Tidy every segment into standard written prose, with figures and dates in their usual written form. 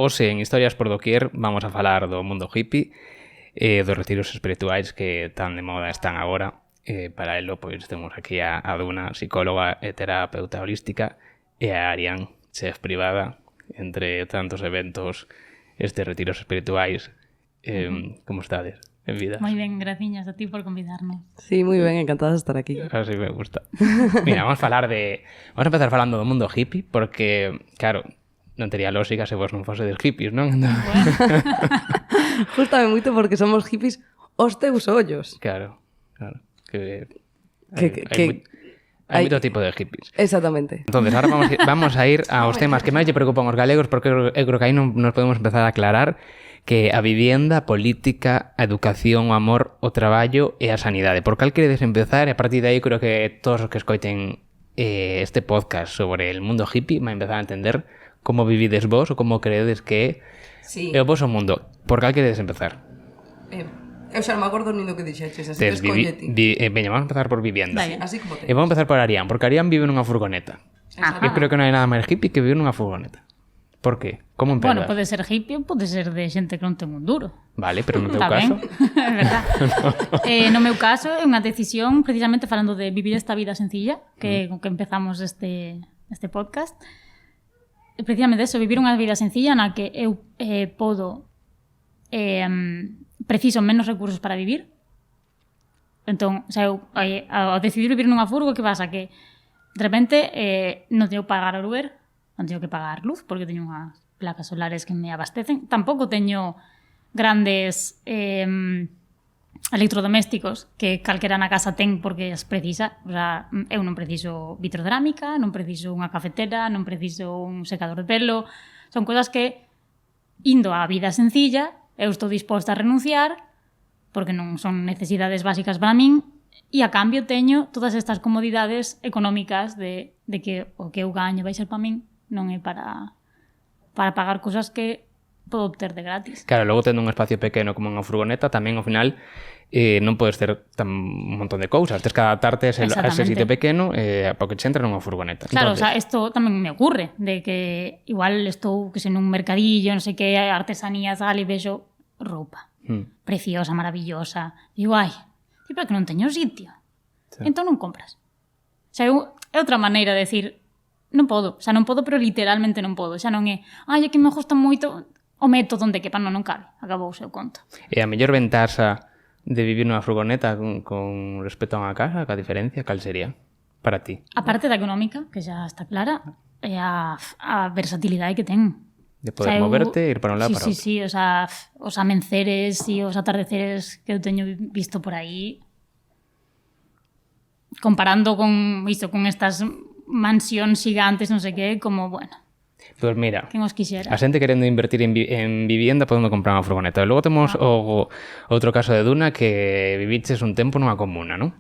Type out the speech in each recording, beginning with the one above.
Hoxe en Historias por Doquier vamos a falar do mundo hippie, dos retiros espirituais que tan de moda están agora. Para elo, pois, temos aquí a Duna, psicóloga e terapeuta holística, e a Arián, chef privada, entre tantos eventos, estes retiros espirituais. Como estades en vida? Moi ben, graciñas a ti por convidarnos. Sí, moi ben, encantada de estar aquí. Así me gusta. Mira, vamos a empezar falando do mundo hippie, porque, claro, non tería lógica se vos non fosedes hippies, non? Bueno. Gústame moito porque somos hippies os teus ollos. Claro. Hai hai- moito tipo de hippies. Exactamente. Entonces, ahora vamos a ir aos temas que máis lle preocupan aos galegos, porque eu creo que aí non nos podemos empezar a aclarar que a vivienda, a política, a educación, o amor, o traballo e a sanidade. Por cal queredes empezar? E a partir de aí creo que todos os que escoiten este podcast sobre el mundo hippie van a empezar a entender como vivides vos ou como creedes que Sí. é o voso mundo. Por cal queredes empezar? Eu xa non me acordo nin do que dixeches, así que escolleti. Veña, vamos a empezar por vivienda. Vale. Así como te. E vamos a empezar por Arián, porque Arián vive nunha furgoneta. Eu creo que non hai nada máis hippie que vivir nunha furgoneta. Por qué? Como empezas? Bueno, pode ser hippie ou pode ser de xente que non ten un duro. Vale, pero no teu Está caso... ben, é verdad. No meu caso é unha decisión, precisamente falando de vivir esta vida sencilla, con que empezamos este podcast. Precisamente eso, vivir unha vida sencilla na que eu preciso menos recursos para vivir. Entón, o sea, eu, ao decidir vivir nunha furgo, que pasa? Que de repente non teño que pagar Uber, non teño que pagar luz, porque teño unhas placas solares que me abastecen. Tampouco teño grandes electrodomésticos que calquera na casa ten porque as precisa. O sea, eu non preciso vitrocerámica, non preciso unha cafetera, non preciso un secador de pelo. Son cousas que, indo á vida sencilla, eu estou disposta a renunciar porque non son necesidades básicas para min, e a cambio teño todas estas comodidades económicas de que o que eu gaño vai ser para min, non é para pagar cousas que podo obter de gratis. Claro, logo tendo un espacio pequeno como unha furgoneta, tamén ao final non podes ter un montón de cousas. Tens que adaptarte a ese sitio pequeno para que te entra nunha furgoneta. Claro, Entonces, o sea, esto tamén me ocurre, de que igual estou que sei, nun mercadillo, non sei que, artesanías, e vexo roupa preciosa, maravillosa. Digo, ai, pero que non teño sitio. Sí. Entón non compras. O sea, é outra maneira de decir, non podo, o sea, non podo, pero literalmente non podo. Xa non é, ai, é que me gusta moito o método onde que non cabe. Acabou o seu conto. E a mellor ventaxa de vivir nunha furgoneta con respecto a unha casa, a diferencia, cal sería para ti? A parte da económica, que xa está clara, é a versatilidade que ten. De poder moverte e ir para un lado para outro. Sí, o sea, os amenceres e os atardeceres que eu teño visto por aí, comparando con isto, con estas mansións gigantes, non sei que, como, bueno, Pois mira, quen os quixera. a xente querendo invertir en vivienda podendo comprar unha furgoneta. E logo temos o outro caso de Duna, que viviches un tempo nunha comuna, non?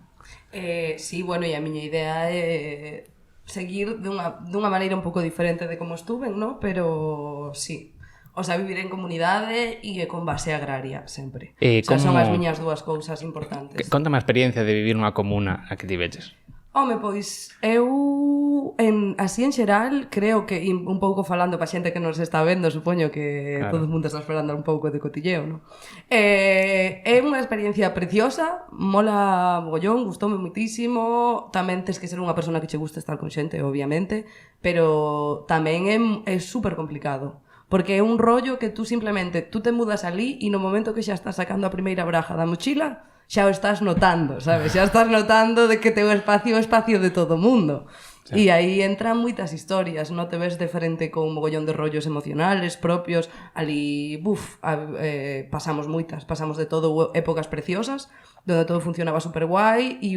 Sí, bueno, e a miña idea é seguir dunha maneira un pouco diferente de como estuven, ¿no? Pero sí. O sea, vivir en comunidade e con base agraria, sempre. O sea, son as miñas dúas cousas importantes. Conta má experiencia de vivir nunha comuna a que ti veches. Home, pois, así en xeral, creo que, un pouco falando pa xente que nos está vendo, supoño que Claro. todo o mundo está esperando un pouco de cotilleo, non? É unha experiencia preciosa, mola mogollón, gustoume muitísimo, tamén tes que ser unha persona que che guste estar con xente, obviamente, pero tamén é super complicado. Porque é un rollo que tú simplemente, tú te mudas ali e no momento que xa estás sacando a primeira braja da mochila, xa o estás notando, sabes? Xa estás notando de que teu espacio é o espacio de todo o mundo. Sí. E aí entran moitas historias, non te ves de frente con un mogollón de rollos emocionales propios, ali, pasamos de todo, épocas preciosas, donde todo funcionaba super guai, e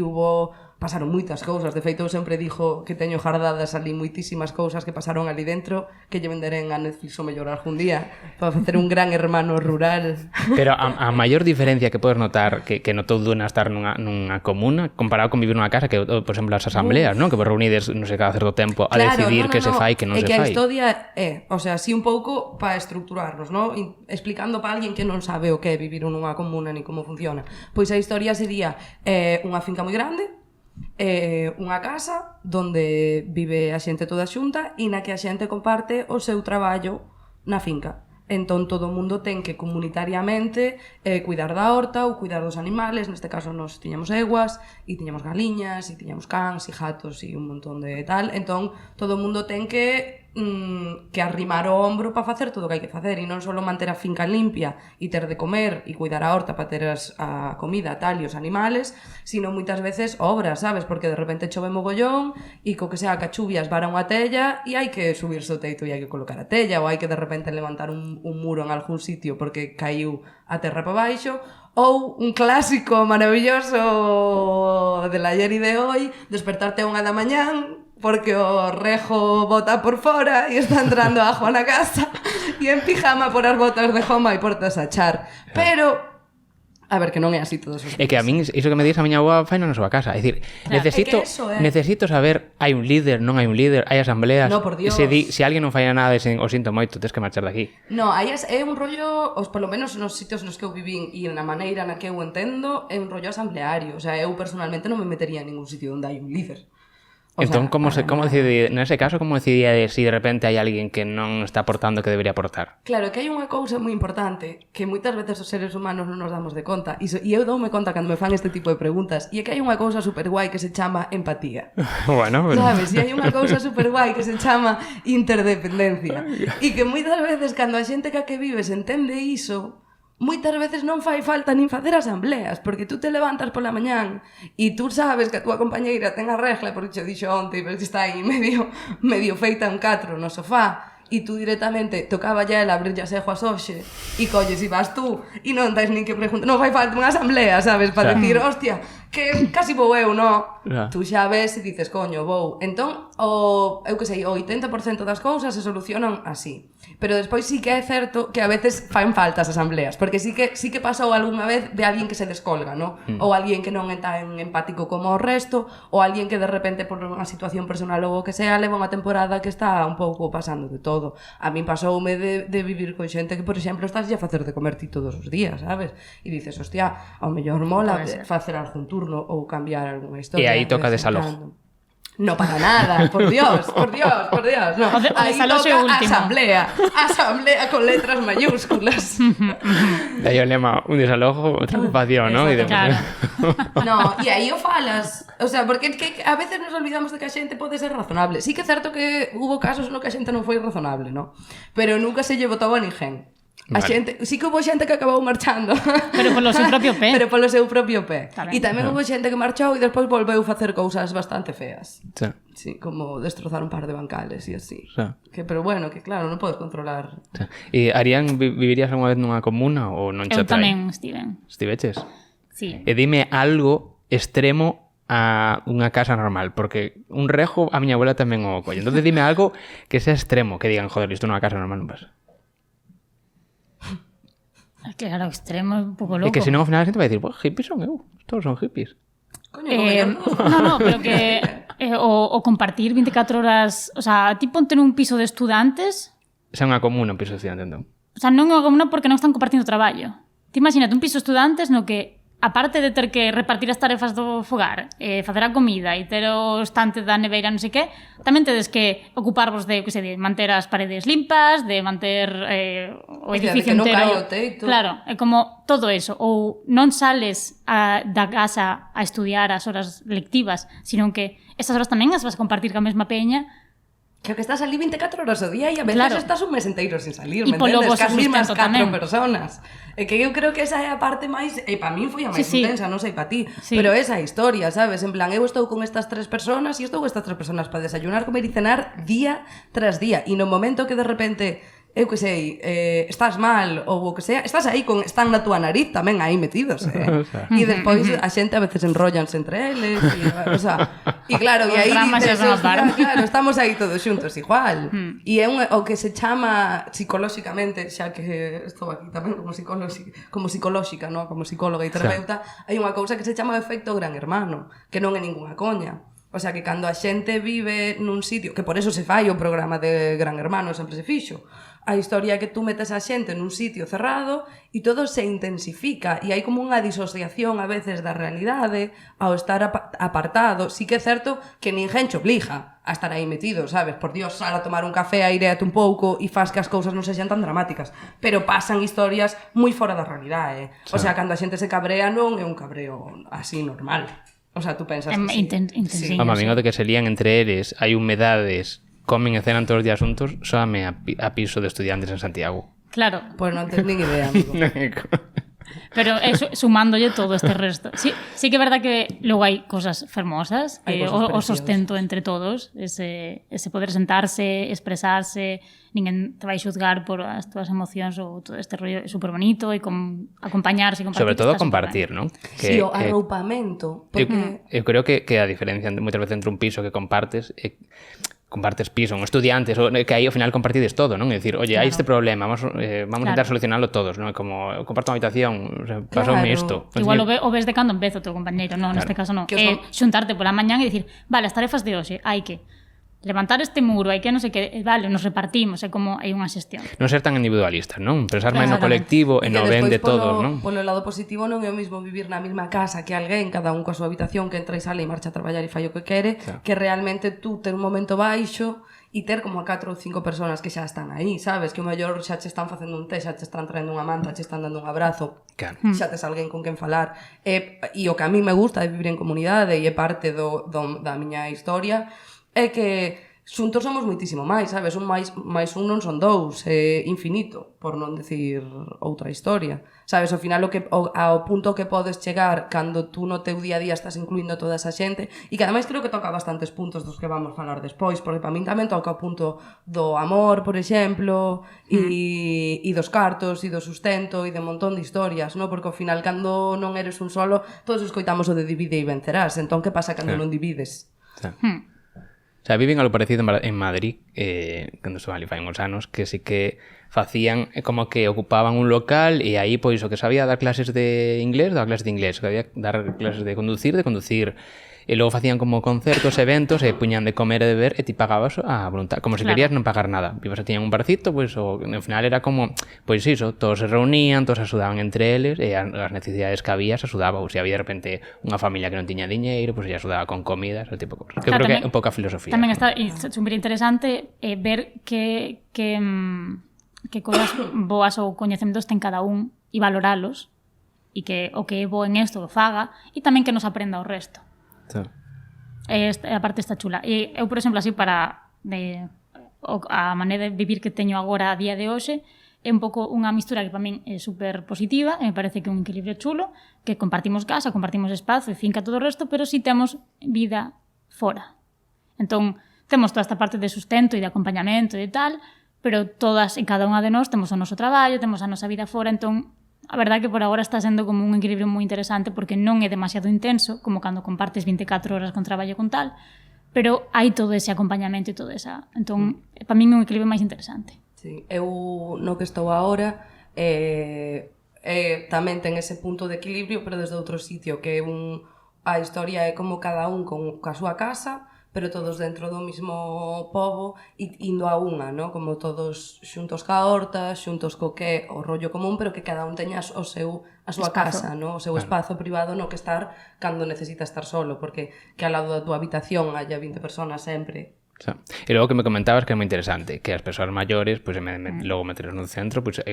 pasaron moitas cousas. De feito, eu sempre dixo que teño jardadas ali moitísimas cousas que pasaron ali dentro, que lle venderén a Netflix o mellor algún día, para facer un gran hermano rural. Pero a maior diferencia que podes notar que notou Duna estar nunha comuna comparado con vivir nunha casa, que, por exemplo, as asambleas, non? Que vos reunides, non sei, cada certo tempo a decidir que se fai, que non se fai. É que a historia o sea, así un pouco para estructurarnos, non? Explicando para alguén que non sabe o que é vivir nunha comuna ni como funciona. Pois a historia sería unha finca moi grande, unha casa onde vive a xente toda xunta e na que a xente comparte o seu traballo na finca. Entón, todo o mundo ten que comunitariamente cuidar da horta ou cuidar dos animales. Neste caso, nos tiñamos eguas, e tiñamos galiñas, e tiñamos cans, e gatos, e un montón de tal. Entón, todo o mundo ten que arrimar o ombro para facer todo o que hai que facer, e non só manter a finca limpia e ter de comer e cuidar a horta para ter a comida tal e os animales, sino moitas veces obras, sabes? Porque de repente chove mogollón e co que sea que a chuvia esvara unha tella e hai que subirse o teito e hai que colocar a tella, ou hai que de repente levantar un muro en algún sitio porque caiu a terra para baixo, ou un clásico maravilloso del ayer e de hoy, despertarte a 1 da mañán porque o rejo bota por fora e está entrando agua na casa e en pijama por as botas de goma e portas a char. Pero, a ver, que non é así todos os días. É que a min, iso que me dis, a miña boa fai na súa casa. É dicir, necesito saber, hai un líder, non hai un líder, hai asambleas. No, por Dios. Se alguén non fai nada, o sinto moito, tens que marchar daqui. No, é un rollo, polo menos nos sitios nos que eu vivín e na maneira na que eu entendo, é un rollo asambleario. O sea, eu personalmente non me metería en ningún sitio onde hai un líder. Entón, como decidi, nese caso, como decidía de si de repente hai alguén que non está aportando que debería aportar? Claro, que hai unha cousa moi importante que moitas veces os seres humanos non nos damos de conta, e eu doume conta cando me fan este tipo de preguntas, e é que hai unha cousa super guai que se chama empatía. Bueno, sabes, e hai unha cousa super guai que se chama interdependencia, e que moitas veces cando a xente que vives entende iso, moitas veces non fai falta nin facer asambleas, porque tú te levantas pola mañán e tú sabes que a túa compañeira ten a regla, porque xo dixo onte, pero está aí medio feita un catro no sofá, e tú directamente tocaba ya el abrir as eguas hoxe e colles e vas tú e non dais nin que preguntar, non fai falta unha asamblea, sabes, para decir, hostia, que casi vou eu, no? Tú xa ves e dices, coño, vou. Entón, eu que sei, o 80% das cousas se solucionan así. Pero despois sí que é certo que a veces fan faltas asambleas, porque sí que pasou algunha vez de alguén que se descolga, no? Ou alguén que non é tan empático como o resto, ou alguén que de repente por unha situación personal ou o que sea leva unha temporada que está un pouco pasando de todo. A min pasoume de vivir con xente que, por exemplo, estás a facer de comer ti todos os días, sabes? E dices, hostia, ao mellor mola facer algún turno ou cambiar algunha historia. E aí toca desalojo. No, para nada, por Dios, no. Aí toca asamblea con letras mayúsculas. De aí o lema, un desalojo, outra ocupación, ¿no? Claro. No, e aí o falas. O sea, porque que a veces nos olvidamos de que a xente pode ser razonable. Sí que é certo que hubo casos no que a xente non foi razonable, ¿no? Pero nunca se lle botou a ninguén. A xente, sí que hubo xente que acabou marchando. Pero polo seu propio pé. Pero polo seu propio pé. E tamén hubo xente que marchou e despois volveu facer cousas bastante feas. Sí. Sí, como destrozar un par de bancales e así. Sí. Pero bueno, que claro, non podes controlar. Sí. E Arián, vivirías alguna vez nunha comuna ou non che Eu atrae? tamén estiven. Estiveches? Sí. E dime algo extremo a unha casa normal, porque un rejo a miña abuela tamén o colle. Entón dime algo que sea extremo, que digan, joder, isto nunha casa normal non pasa. Claro, extremo, un pouco loco. É que senón ao final a xente vai dicir, pues, hippies son eu, todos son hippies. Coño, no, pero que o compartir 24 horas, o sea, ti ponte nun piso de estudantes. Esa é unha comuna, un piso de estudiante, entón. O sea, non é unha comuna porque non están compartindo traballo. Ti imagínate un piso de estudantes no que aparte de ter que repartir as tarefas do fogar, facer a comida e ter o estante da neveira non sei que, tamén tedes que ocuparvos de, que sei, de manter as paredes limpas, de manter o edificio de que entero. Non caia o teito. Claro, é como todo eso. Ou non sales da casa a estudiar as horas lectivas, sino que esas horas tamén as vas a compartir ca mesma peña. Que estás ali 24 horas ao día e a veces estás un mes inteiro sin salir, me entendes? Cas mismas 4 tamén. personas. É que eu creo que esa é a parte máis... E para min foi a máis intensa, non sei para ti. Sí. Pero esa historia, sabes? En plan, eu estou con estas 3 personas e estou con estas 3 personas para desayunar, comer e cenar día tras día. E no momento que de repente... eu que sei, estás mal ou o que sea, estás aí están na túa nariz tamén aí metidos, E despois a xente a veces enrollanse entre eles, e claro, e aí dices, claro, estamos aí todos xuntos igual. E é o que se chama psicolóxicamente, xa que estou aquí tamén como psicolóxica, no? Como psicóloga e terapeuta, hai unha cousa que se chama o efecto gran hermano, que non é ningunha coña. O sea, que cando a xente vive nun sitio, que por eso se fai o programa de Gran Hermano, sempre se fixo, A historia é que tú metes a xente nun sitio cerrado e todo se intensifica e hai como unha disociación a veces da realidade ao estar apartado. Sí que é certo que ninguén te obliga a estar aí metido, sabes? Por Dios, sal a tomar un café, aireate un pouco e faz que as cousas non sexan tan dramáticas. Pero pasan historias moi fora da realidade. O sea, cando a xente se cabrea non é un cabreo así normal. O sea, tú pensas que sí. Home, a min o de que se lían entre eles, hai humedades, comen e cenan todos os días xuntos, soame a piso de estudiantes en Santiago. Claro. Pois non tens nin idea, amigo. Pero sumándolle todo este resto. Sí que é verdad que logo hai cosas fermosas, o sostento entre todos, ese poder sentarse, expresarse, ninguén te vai xuzgar por as túas emocións ou todo este rollo é super bonito e acompañarse e compartir. Sobre todo compartir, ¿no? Sí, o arroupamento. Porque... Eu creo que a diferencia moitas veces entre un piso que compartes piso, estudiantes, que aí ao final compartides todo, non? É dicir, oye, hai este problema, vamos a intentar solucionarlo todos, non? É como, eu comparto unha habitación, pasoume isto. Igual o ves de cando empezo o teu compañeiro, non, neste caso non. Xuntarte pola mañán e dicir, vale, as tarefas de hoxe, hai que levantar este muro, hai que non sei que, vale, nos repartimos, é como hai unha xestión. Non ser tan individualistas, non? Pensar máis no colectivo e no ben de todos, non? Polo lado positivo non é o mismo vivir na mesma casa que alguén, cada un coa súa habitación, que entra e sale e marcha a traballar e fai o que quere, que realmente tú ter un momento baixo e ter como a 4 ou 5 personas que xa están aí, sabes? Que o mellor xa che están facendo un té, xa che están traendo unha manta, che están dando un abrazo, xa tes alguén con quen falar. E o que a mí me gusta de vivir en comunidade e é parte da miña historia é que xuntos somos moitísimo máis, sabes? Un máis un non son dous, é infinito, por non decir outra historia. Sabes, ao final ao punto que podes chegar cando tú no teu día a día estás incluindo toda esa xente e que ademais creo que toca bastantes puntos dos que vamos falar despois, porque para min tamén toca o punto do amor, por exemplo, e dos cartos, e do sustento, e de un montón de historias, non? Porque ao final cando non eres un solo, todos escoitamos o de divide e vencerás, entón que pasa cando non divides? O sea, viven algo parecido en Madrid, cando estuve ali fai uns anos, que sí que facían como que ocupaban un local e aí, pois, o que sabía dar clases de inglés, daba clases de inglés, o que sabía dar clases de conducir, e logo facían como concertos, eventos, e puñan de comer e de beber, e ti pagabas a voluntad, como se querías non pagar nada. Vivas a tiñan un barcito, pois, ao final era como, pois iso, todos se reunían, todos axudaban entre eles, e as necesidades que había se axudaba, ou se había de repente unha familia que non tiña diñeiro, pois se axudaba con comidas, ese tipo de cosas. Que creo que é un pouco a filosofía. Tamén está super interesante ver que cosas boas ou coñecementos ten cada un e valoralos, e que o que é bo en isto o faga, e tamén que nos aprenda o resto. A parte está chula. E eu, por exemplo, así para a maneira de vivir que teño agora a día de hoxe é un pouco unha mistura que para min é super positiva e me parece que é un equilibrio chulo, que compartimos casa, compartimos espazo e finca todo o resto, pero si temos vida fora. Entón, temos toda esta parte de sustento e de acompañamento e tal, pero todas e cada unha de nós temos o noso traballo, temos a nosa vida fora, entón a verdade que por agora está sendo como un equilibrio moi interesante porque non é demasiado intenso, como cando compartes 24 horas con traballo con tal, pero hai todo ese acompañamento e todo esa... Entón, para min é un equilibrio máis interesante. Sí, eu no que estou agora tamén ten ese punto de equilibrio, pero desde outro sitio, que a historia é como cada un coa súa casa, pero todos dentro do mismo pobo e indo a unha, ¿no? Como todos xuntos ca horta, xuntos co que o rollo común, pero que cada un teña a súa casa, ¿no? O seu espazo privado no que estar cando necesita estar solo, porque que ao lado da túa habitación haya 20 personas sempre. E logo que me comentabas que é moi interesante, que as persoas maiores, pois, logo meteros nun centro, pois,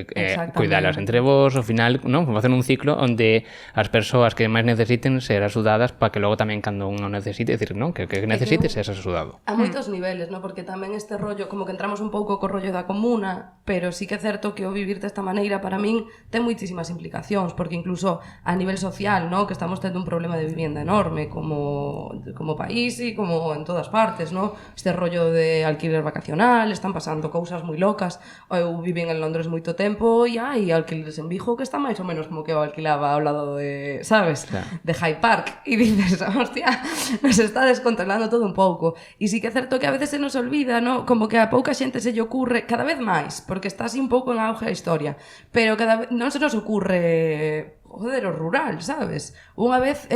cuidalas entre vos, ao final, non? Facer un ciclo onde as persoas que máis necesiten ser axudadas para que logo tamén cando un non necesite, decir, non? Que necesites ser axudado. A moitos niveles, non? Porque tamén este rollo, como que entramos un pouco co rollo da comuna, pero sí que é certo que o vivir desta maneira para min ten moitísimas implicacións, porque incluso a nivel social, non? Que estamos tendo un problema de vivienda enorme como país e como en todas partes, non? Este rollo de alquiler vacacional, están pasando cousas moi locas. Eu vivín en Londres moito tempo e hai alquileres en Vigo que están máis ou menos como que eu alquilaba ao lado de, sabes, de Hyde Park, e dices, hostia, nos está descontrolando todo un pouco. E sí que é certo que a veces se nos olvida, ¿no? Como que a pouca xente se lle ocurre, cada vez máis, porque está así un pouco en auge a historia, pero cada vez non se nos ocurre joder, o rural, sabes? Unha vez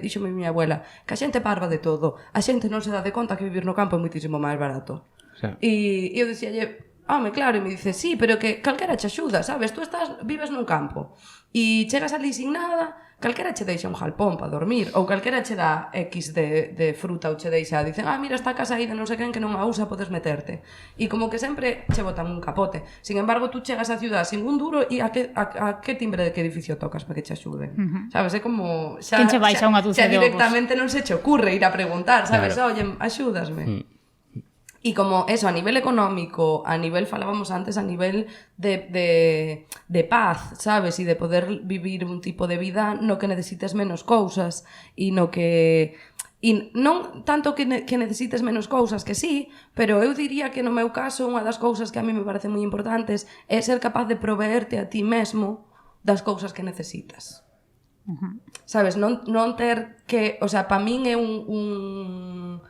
díxome miña abuela que a xente parva de todo, a xente non se dá de conta que vivir no campo é muitísimo máis barato. E eu dicíalle, home, claro, e me dice, sí, pero que calquera che axuda, sabes? Tú vives nun campo e chegas ali sin nada, calquera che deixa un jalpón para dormir, ou calquera che dá X de fruta ou che deixa, dicen, mira, esta casa aí de non sei quen que non a usa, podes meterte. E como que sempre che botan un capote. Sin embargo, tú chegas á ciudad sin un duro e a que timbre de que edificio tocas para que che axuden? Sabes? É como... Quen che baixa unha dúcia de ovos? Directamente non se che ocurre ir a preguntar, sabes? Claro. Oye, axúdasme. E como eso, a nivel económico, a nivel, falábamos antes, a nivel de paz, sabes? E de poder vivir un tipo de vida no que necesites menos cousas e no que... E non tanto que necesites menos cousas, que sí, pero eu diría que no meu caso unha das cousas que a mí me parecen moi importantes é ser capaz de proveerte a ti mesmo das cousas que necesitas. Sabes? Non ter que... O sea, para min é un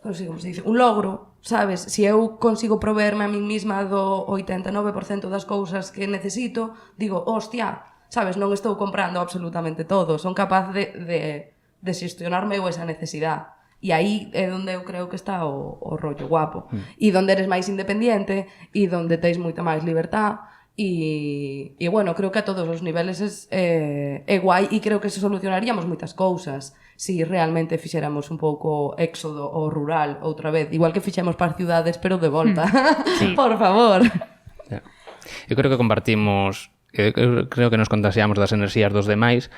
non sei como se dice, un logro, sabes? Se eu consigo proveerme a mí mesma do 89% das cousas que necesito, digo, hostia, sabes? Non estou comprando absolutamente todo, son capaz de xestionarme eu esa necesidade. E aí é onde eu creo que está o rollo guapo. E onde eres máis independiente, e onde tens moita máis libertad, e bueno, creo que a todos os niveles é guai, e creo que se solucionaríamos moitas cousas si realmente fixéramos un pouco éxodo ao rural outra vez, igual que fixemos para as ciudades, pero de volta. Sí. Por favor. Eu creo que compartimos, creo que nos contaxiamos das enerxías dos demais,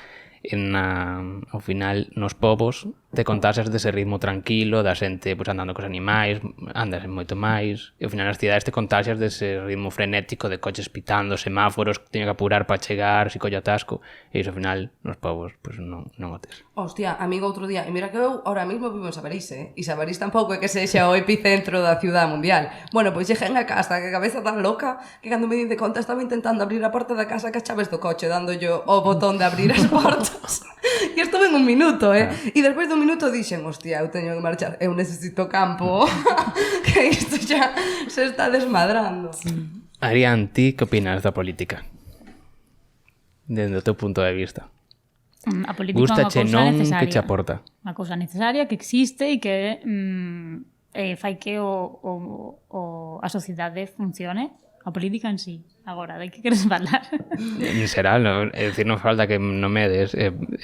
ao final nos povos te contaxas dese ritmo tranquilo da xente pues, andando cos animais, andas moito máis, e ao final nas cidades te contaxas dese ritmo frenético de coches pitando, semáforos, que teño que apurar para chegar, si collo atasco, e iso ao final nos povos pues, non o tes. Hostia, amigo, outro día, e mira que eu ahora mismo vivo en Sabarís, e Sabarís tampouco é que sexa o epicentro da ciudad mundial. Bueno, pois cheguen a casa, que a cabeza tan loca, que cando me dinte conta estaba intentando abrir a porta da casa que chaves do coche, dando yo o botón de abrir as portas. E estuve en un minuto, E despois dun minuto dixen, hostia, eu teño que marchar, eu necesito campo, que isto xa se está desmadrando. Arián, ti que opinas da política? Desde o teu punto de vista. A política é unha cousa necesaria. Que che aporta? Unha cousa necesaria que existe e que fai que a sociedade funcione. A política en sí. Agora, de que queres falar? En xeral, é dicir, non falta que non medes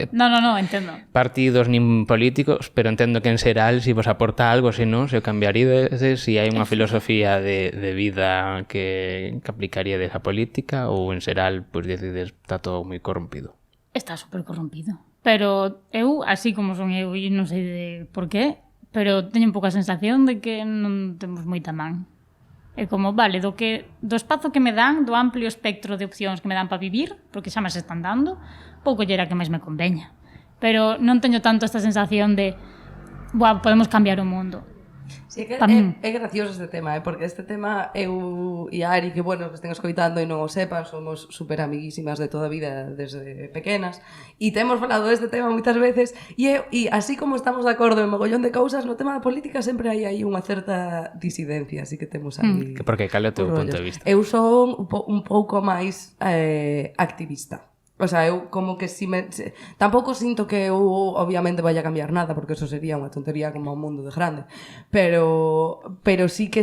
No, entendo. Partidos nin políticos, pero entendo que en xeral si vos aporta algo, se non, se o cambiaríades, si hai unha filosofía de vida que aplicaríades a política, ou en xeral, pois decides, está todo moi corrompido. Está super corrompido. Pero eu, así como son eu, e non sei de por qué, pero teño un pouco a sensación de que non temos moita man. É como, vale, do espazo que me dan, do amplio espectro de opcións que me dan para vivir, porque xa me se están dando, pouco lle era que máis me conveña. Pero non teño tanto esta sensación de, podemos cambiar o mundo. Sí, é gracioso este tema, porque este tema eu e Ari, que bueno, que estén escoitando e non o sepan, somos super amiguísimas de toda a vida desde pequenas, e temos falado deste tema moitas veces, e así como estamos de acordo en mogollón de cousas, no tema da política sempre hai aí unha certa disidencia, así que temos aí... Porque cal é o teu punto de vista? Eu son un pouco máis activista. O sea, eu como que tampouco sinto que eu obviamente vaya a cambiar nada, porque eso sería unha tontería como un mundo de grande, pero sí que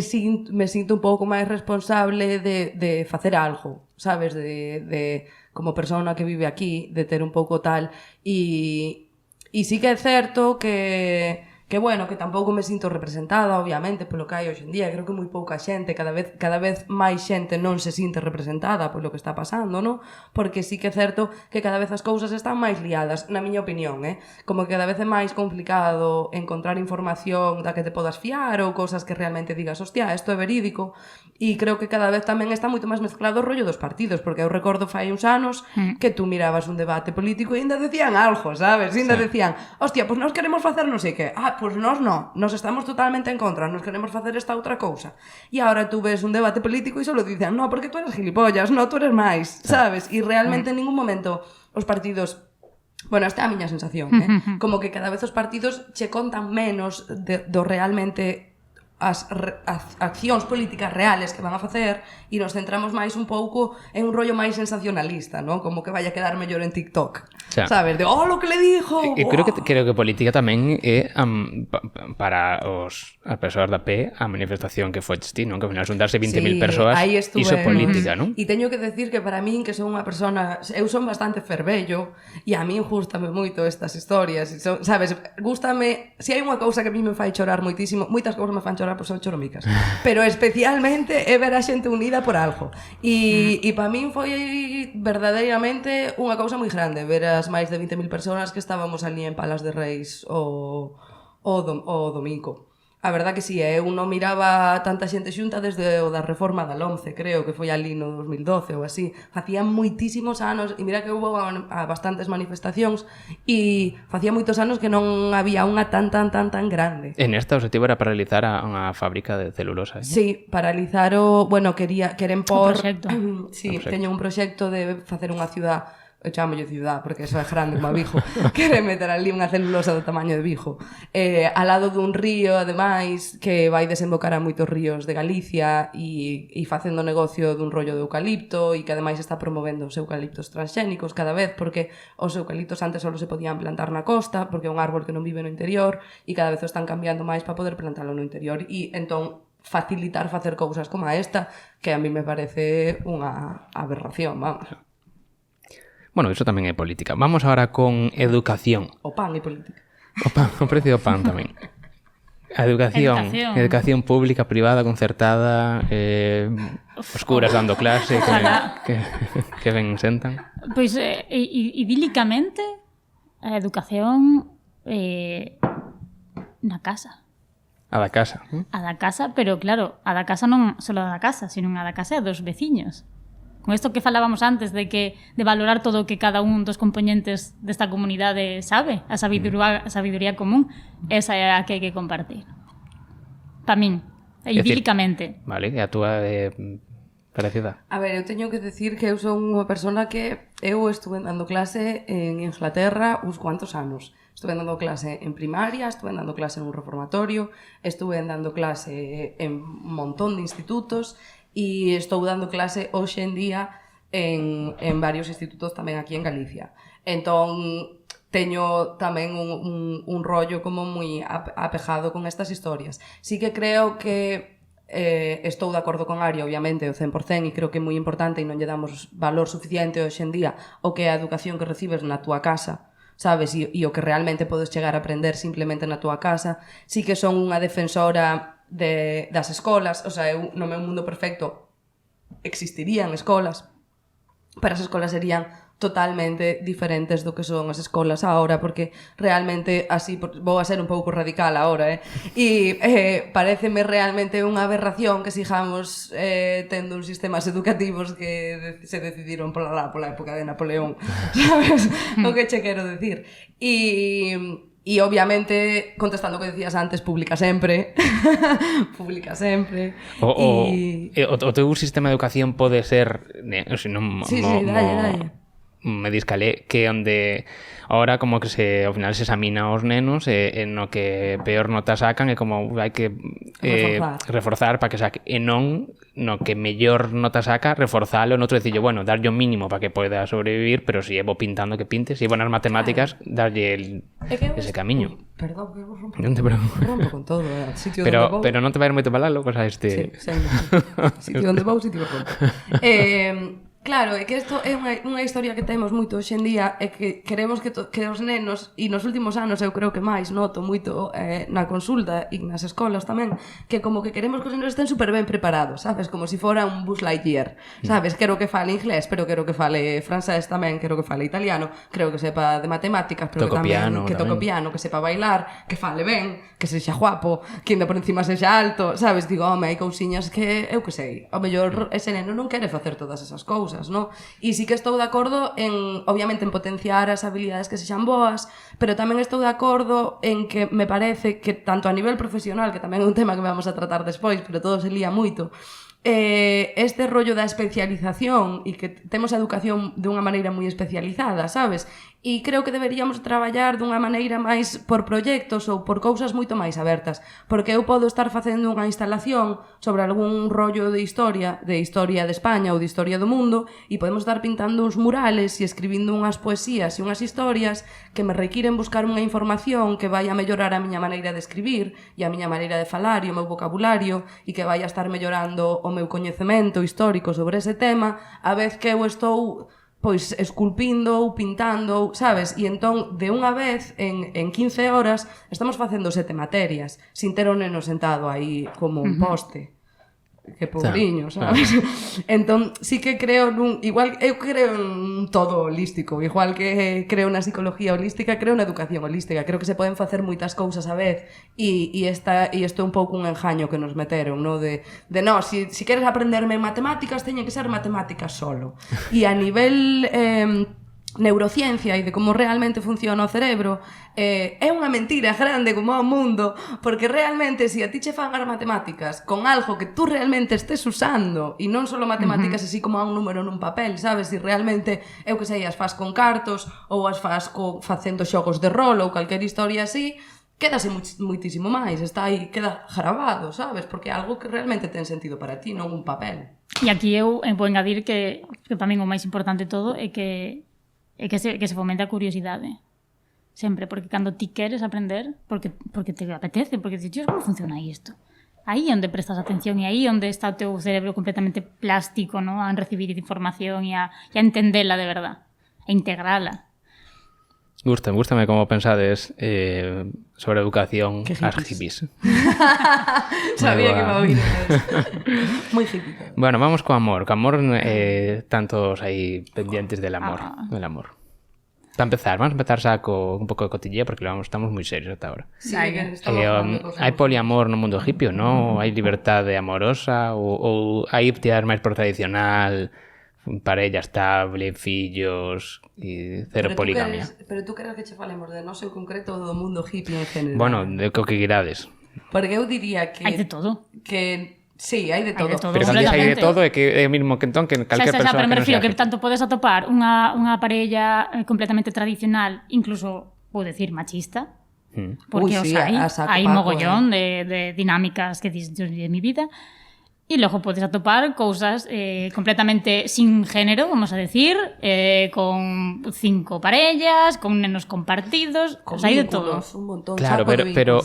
me sinto un pouco máis responsable de facer algo, sabes, de como persona que vive aquí, de ter un pouco tal, e sí que é certo que bueno, que tampouco me sinto representada, obviamente, polo que hai hoxe en día. Creo que moi pouca xente, cada vez máis xente non se sinte representada polo que está pasando, non? Porque sí que é certo que cada vez as cousas están máis liadas, na miña opinión, Como que cada vez é máis complicado encontrar información da que te podas fiar ou cousas que realmente digas, hostia, isto é verídico. E creo que cada vez tamén está moito máis mezclado o rollo dos partidos, porque eu recordo fai uns anos que tú mirabas un debate político e ainda decían algo, sabes? Ainda decían, hostia, pues nós queremos facer non sei que. Pois nós non, nos estamos totalmente en contra, nos queremos facer esta outra cousa. E agora tú ves un debate político e só dicen, no, porque tú eres gilipollas, no, tú eres máis, sabes? E realmente en ningún momento os partidos... Bueno, esta é a miña sensación, Como que cada vez os partidos che contan menos do realmente as accións políticas reales que van a facer e nos centramos máis un pouco en un rollo máis sensacionalista, ¿no? Como que vaya a quedar mellor en TikTok. Xa. Sabes? De, lo que le dijo! E creo que política tamén é para as persoas da P a manifestación que foi ti, non? Que ao final xuntarse 20.000 persoas, iso é política, non? E teño que decir que para min, que son unha persona, eu son bastante fervello e a min gústame moito estas historias, e son, sabes, gústame, se hai unha cousa que a mí me fai chorar moitísimo, moitas cousas me fan chorar por son choromicas, pero especialmente é ver a xente unida por algo. E para min foi verdadeiramente unha cousa moi grande ver as máis de 20.000 persoas que estábamos ali en Palas de Reis o domingo. A verdad que sí, eu non miraba tanta xente xunta desde o da reforma da 11, creo que foi ali no 2012 ou así. Facía moitísimos anos, e mira que houve a bastantes manifestacións, e facía moitos anos que non había unha tan grande. En esta o objetivo era paralizar unha fábrica de celulosa, ¿eh? Sí, paralizar o... Bueno, queren por... Un proxecto. Sí, teño un proxecto de facer unha ciudad... Eu chamolle ciudad, porque eso é grande como a Vigo. Quere meter ali unha celulosa do tamaño de Vigo. Al lado dun río, ademais, que vai desembocar a moitos ríos de Galicia e facendo negocio dun rollo de eucalipto e que ademais está promovendo os eucaliptos transxénicos cada vez, porque os eucaliptos antes só se podían plantar na costa, porque é un árbol que non vive no interior, e cada vez o están cambiando máis para poder plantalo no interior. E entón facilitar facer cousas como esta, que a mí me parece unha aberración, vamos. Bueno, iso tamén é política. Vamos agora con educación. O pan e política. O precio do pan tamén. A educación pública, privada, concertada, os curas dando clase, que ben sentan. Pois, idílicamente, a educación na casa. A da casa. A da casa, pero claro, a da casa non só a da casa, sino a da casa e dos veciños. Con isto que falábamos antes de valorar todo o que cada un dos componentes desta comunidade sabe, a sabiduría común, esa é a que hai que compartir. Para min, idílicamente. Vale, e a túa parecida? A ver, eu teño que decir que eu son unha persona que eu estuve dando clase en Inglaterra uns cuantos anos. Estuve dando clase en primaria, estuve dando clase en un reformatorio, estuve dando clase en un montón de institutos, e estou dando clase hoxe en día en varios institutos tamén aquí en Galicia. Entón, teño tamén un rollo como moi apegado con estas historias. Sí que creo que estou de acordo con Ari, obviamente, o 100%, e creo que é moi importante e non lle damos valor suficiente hoxe en día o que é a educación que recibes na túa casa, sabes, e o que realmente podes chegar a aprender simplemente na túa casa. Sí que son unha defensora das escolas, o sea, eu no meu mundo perfecto existirían escolas, pero as escolas serían totalmente diferentes do que son as escolas agora, porque realmente así, vou a ser un pouco radical agora, e pareceme realmente unha aberración que sigamos tendo uns sistemas educativos que se decidiron pola época de Napoleón, sabes? O que che quero decir. E obviamente, contestando o que decías antes, pública sempre. Pública sempre. O teu sistema de educación pode ser... Sí, dalle. Me discalé que onde ahora como que ao final se examina aos nenos e no que peor nota sacan é como hai que reforzar para que saque, e non no que mellor nota saca reforzalo, no outro decirlo, bueno, darlle o mínimo para que poida sobrevivir, pero si é bo pintando que pinte, si é bonas matemáticas, darlle ese camiño. Perdón, que vos rompo. Non te preocupes. Rompo con todo, sitio pero, onde vou. Pero non te vai ir moito para lá, cosa este... Sí, sitio onde vou, sitio rompo. Claro, é que isto é unha historia que temos moito hoxe en día, é que queremos que os nenos, e nos últimos anos eu creo que máis noto moito na consulta e nas escolas tamén, que como que queremos que os nenos estén super ben preparados, sabes? Como se fora un Buzz Lightyear, sabes? Quero que fale inglés, pero quero que fale francés tamén, quero que fale italiano, creo que sepa de matemáticas, pero que tamén que toque piano, que sepa bailar, que fale ben, que sexa guapo, que ainda por encima sexa alto, sabes? Digo, home, hai cousiñas que eu que sei, ao mellor ese neno non quere facer todas esas cousas, ¿no? E sí que estou de acordo en, obviamente, en potenciar as habilidades que sexan boas, pero tamén estou de acordo en que me parece que tanto a nivel profesional, que tamén é un tema que vamos a tratar despois, pero todo se lía moito, este rollo da especialización e que temos a educación dunha maneira moi especializada, sabes? E creo que deberíamos traballar dunha maneira máis por proxectos ou por cousas moito máis abertas, porque eu podo estar facendo unha instalación sobre algún rollo de historia de España ou de historia do mundo, e podemos estar pintando uns murales e escribindo unhas poesías e unhas historias que me requiren buscar unha información que vai a mellorar a miña maneira de escribir e a miña maneira de falar e o meu vocabulario, e que vai a estar mellorando o meu coñecemento histórico sobre ese tema, a vez que eu estou pois esculpindo ou pintando, sabes? E entón, de unha vez, en 15 horas, estamos facendo 7 materias, sin ter o neno sentado aí como un poste. Que pobriño, sabes? Entón, sí que creo igual, eu creo en todo holístico, igual que creo na psicología holística, creo na educación holística, creo que se poden facer moitas cousas a vez, e isto é un pouco un engaño que nos meteron, no? De no, si queres aprenderme matemáticas, teñen que ser matemáticas solo. E a nivel neurociencia e de como realmente funciona o cerebro, é unha mentira grande como o mundo, porque realmente se a ti che fan as matemáticas con algo que tú realmente estés usando, e non só matemáticas así como a un número nun papel, sabes? Se realmente, eu que sei, as faz con cartos ou as faz facendo xogos de rol ou calquer historia así, quédase muitísimo máis, está aí, queda grabado, sabes? Porque é algo que realmente ten sentido para ti, non un papel. E aquí eu vou engadir que para min o máis importante de todo é que se fomente a curiosidade. Sempre, porque cando ti queres aprender, porque te apetece, porque dices, Dios, como funciona isto? Aí é onde prestas atención e aí é onde está o teu cerebro completamente plástico, ¿no? A recibir información e a entendela de verdad, a integrala. Gústame como pensades sobre educación as hippies. Sabía que iba a oír moi hippie. Bueno, vamos co amor. Co amor, tantos aí pendientes del amor. Del amor. Para empezar, vamos a empezar xa un pouco de cotilleo, porque estamos moi serios ata ahora. Sí, hai poliamor no mundo hippie, non? Hai liberdade amorosa? Ou hai tirar máis por tradicional, parella estable, fillos e cero poligamia? Pero tú queres que che falemos de nós en concreto do mundo hippie en general? Bueno, de co que quirades. Porque eu diría que... Hai de todo. Sí, hai de todo. Pero cando hai de todo é que é o mismo que entón que calquer persoa pero me que non refiro sea que tanto podes atopar unha parella completamente tradicional, incluso, vou decir, machista, porque os hai mogollón de dinámicas que dices de mi vida, e logo podes atopar cousas completamente sin género, vamos a decir, con 5 parellas, con nenos compartidos, hai de todo. Un montón, claro, pero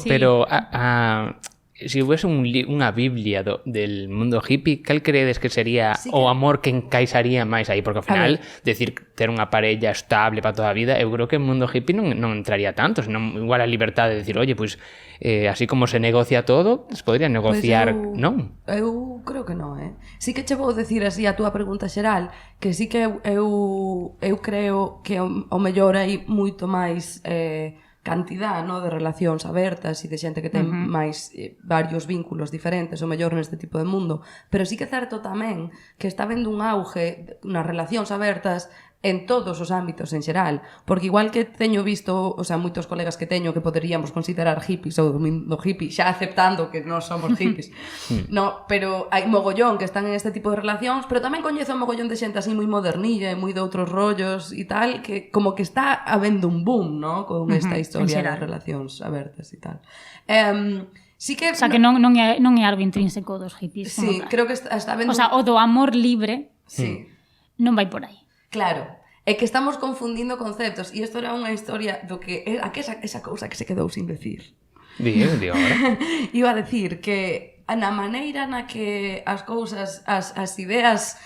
se hubiese unha biblia del mundo hippie, cal credes que sería o amor que encaixaría máis aí? Porque ao final, decir ter unha parella estable para toda a vida, eu creo que o mundo hippie non entraría tanto, senón igual a liberdade de decir, oye, pues, así como se negocia todo, se podría negociar, non? Eu creo que non, Sí que che vou decir así a túa pregunta xeral, que sí que eu creo que o mellor hai moito máis... cantidad, no, de relacións abertas e de xente que ten máis varios vínculos diferentes, o mellor neste tipo de mundo, pero sí que é certo tamén que está vendo un auge nas relacións abertas en todos os ámbitos en xeral, porque igual que teño visto, o sea, moitos colegas que teño que poderíamos considerar hippies ou do mundo hippie, xa aceptando que non somos hippies, no, pero hai mogollón que están en este tipo de relacións, pero tamén coñezo un mogollón de xente así moi modernilla e moi de outros rollos e tal, que como que está habendo un boom, no, con esta historia das relacións abertas e tal. Sí que, o sea, que non é algo intrínseco dos hippies. Sí, creo que está vendo... O sea, o do amor libre non vai por aí. Claro, é que estamos confundindo conceptos e isto era unha historia do que esa cousa que se quedou sin decir. Digo ahora. Iba a decir que na maneira na que as cousas, as ideas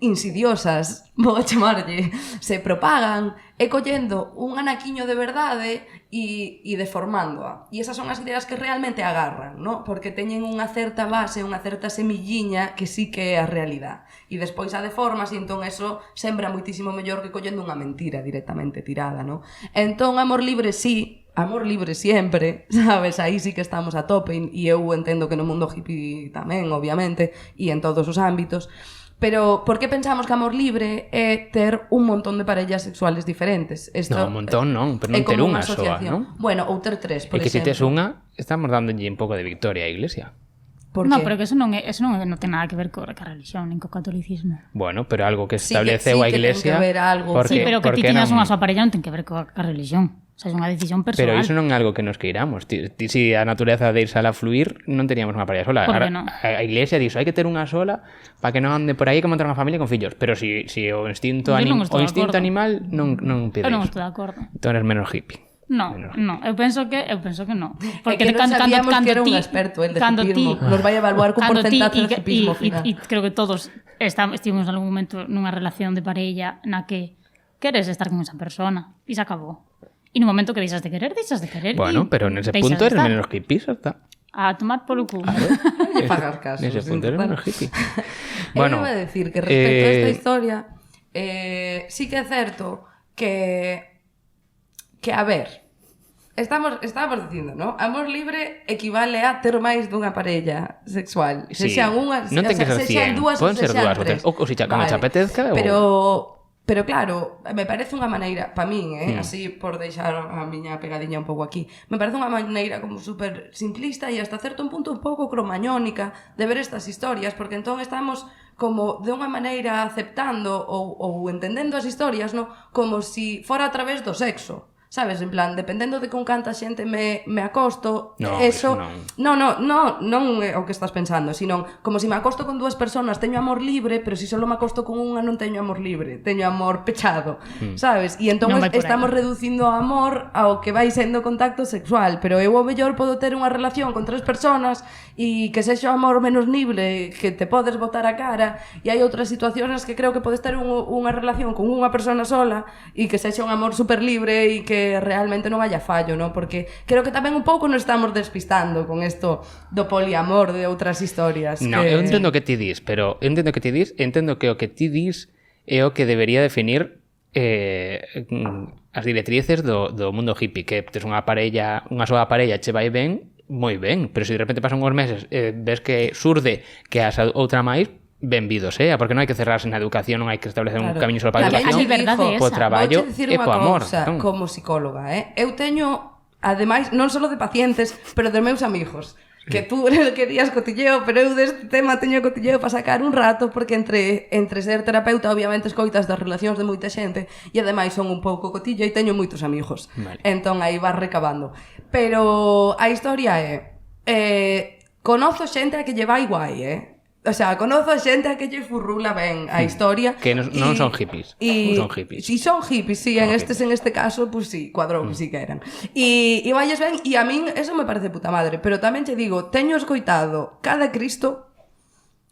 insidiosas, vou chamarlle, se propagan, é collendo un anaquiño de verdade e deformándoa. E esas son as ideas que realmente agarran, ¿no? Porque teñen unha certa base, unha certa semilliña que sí que é a realidade. E despois a deformas e entón eso sembra moitísimo mellor que collendo unha mentira directamente tirada, ¿no? Entón, amor libre sí, amor libre sempre, sabes? Aí sí que estamos a tope e eu entendo que no mundo hippie tamén, obviamente, e en todos os ámbitos. Pero por que pensamos que amor libre é ter un montón de parellas sexuales diferentes? Non, un montón non, pero non ter unha soa, non? Bueno, ou ter 3, por exemplo. E que se tes unha, estamos dándolle un pouco de victoria á Iglesia. Por No, qué? pero que eso non ten nada que ver ca religión, nin co catolicismo. Bueno, pero algo que Sí estableceu a que ten Iglesia... que haber algo. porque- Sí, pero que ti porque tiñas non- unha súa parella non ten que ver ca religión. O sea, é unha decisión Pero personal. iso non é algo que nos queiramos. Si a natureza deixala fluir, non teríamos unha parella sola. Por que Ahora, non? a Iglesia dixo, hai que ter unha sola para que non ande por aí como ter unha familia con fillos. Pero si o instinto, Yo non estou de acordo. animal non pide Eu non iso. estou de acordo. Tú eres menos hippie. No, eu penso que non. Porque que non sabíamos que era un experto el de hipismo. Nos vai evaluar con porcentaje de hipismo final. E creo que todos estivemos en algún momento nunha relación de parella na que queres estar con esa persona e se acabou. E no momento que deixas de querer. Bueno, pero nese punto eres menos hippie, xa está. A tomar polo cu. Hay que pagar caso. Nese punto eres menos hippie. Bueno, iba a decir que respecto a esta historia, sí que é certo que a ver, estábamos dicindo, ¿no? Amor libre equivale a ter máis dunha parella sexual. Sí. Sexan unha, Non ten que ser 100, poden ser dúas ou tres. Ou se como che apetezca, Pero claro, me parece unha maneira, pa min, así por deixar a miña pegadiña un pouco aquí, me parece unha maneira como super simplista e hasta certo un punto un pouco cromañónica de ver estas historias, porque entón estamos como de unha maneira aceptando ou entendendo as historias, no, como si fora a través do sexo. Sabes, en plan, dependendo de con canta xente me acosto, No, eso non. non é o que estás pensando, sino como si me acosto con dúas personas, teño amor libre, pero si solo me acosto con unha non teño amor libre, teño amor pechado, sabes? E entón Non vai por estamos aí. reducindo o amor ao que vai sendo contacto sexual, pero eu ao mellor podo ter unha relación con 3 personas e que sexa o amor menos libre, que te podes botar a cara, e hai outras situacións que creo que podes ter unha relación con unha persona sola e que sexa un amor super libre e que realmente non haya fallo, ¿no? Porque creo que tamén un pouco nos estamos despistando con isto do poliamor de outras historias. No, que... eu entendo que ti dis, pero entendo que o que ti dis é o que debería definir as directrices do mundo hippie, que tes unha soa parella che vai ben, moi ben, pero se de repente pasan uns meses ves que surde que as outra máis, benvido sea, porque non hai que cerrarse na educación, non hai que establecer un camiño só para a Tamén educación, a liberdade é po esa. traballo Vouche dicir e unha po amor. cousa Non? como psicóloga, eu teño, ademais, non só de pacientes, pero de meus amigos, que tú querías cotilleo, pero eu deste tema teño cotilleo para sacar un rato, porque entre ser terapeuta, obviamente, escoitas das relacións de moita xente, e ademais son un pouco cotillo e teño moitos amigos. Vale. Entón, aí vas recabando. Pero a historia é... conozo xente a que lle vai guai, O sea, conozo a xente a que lle furrula ben a historia. Que non son hippies. Son hippies. Si son hippies, sí, en este caso, pues sí, cuadrou que sí que eran. E valles ben, e a min eso me parece puta madre, pero tamén che digo, teño escoitado cada Cristo,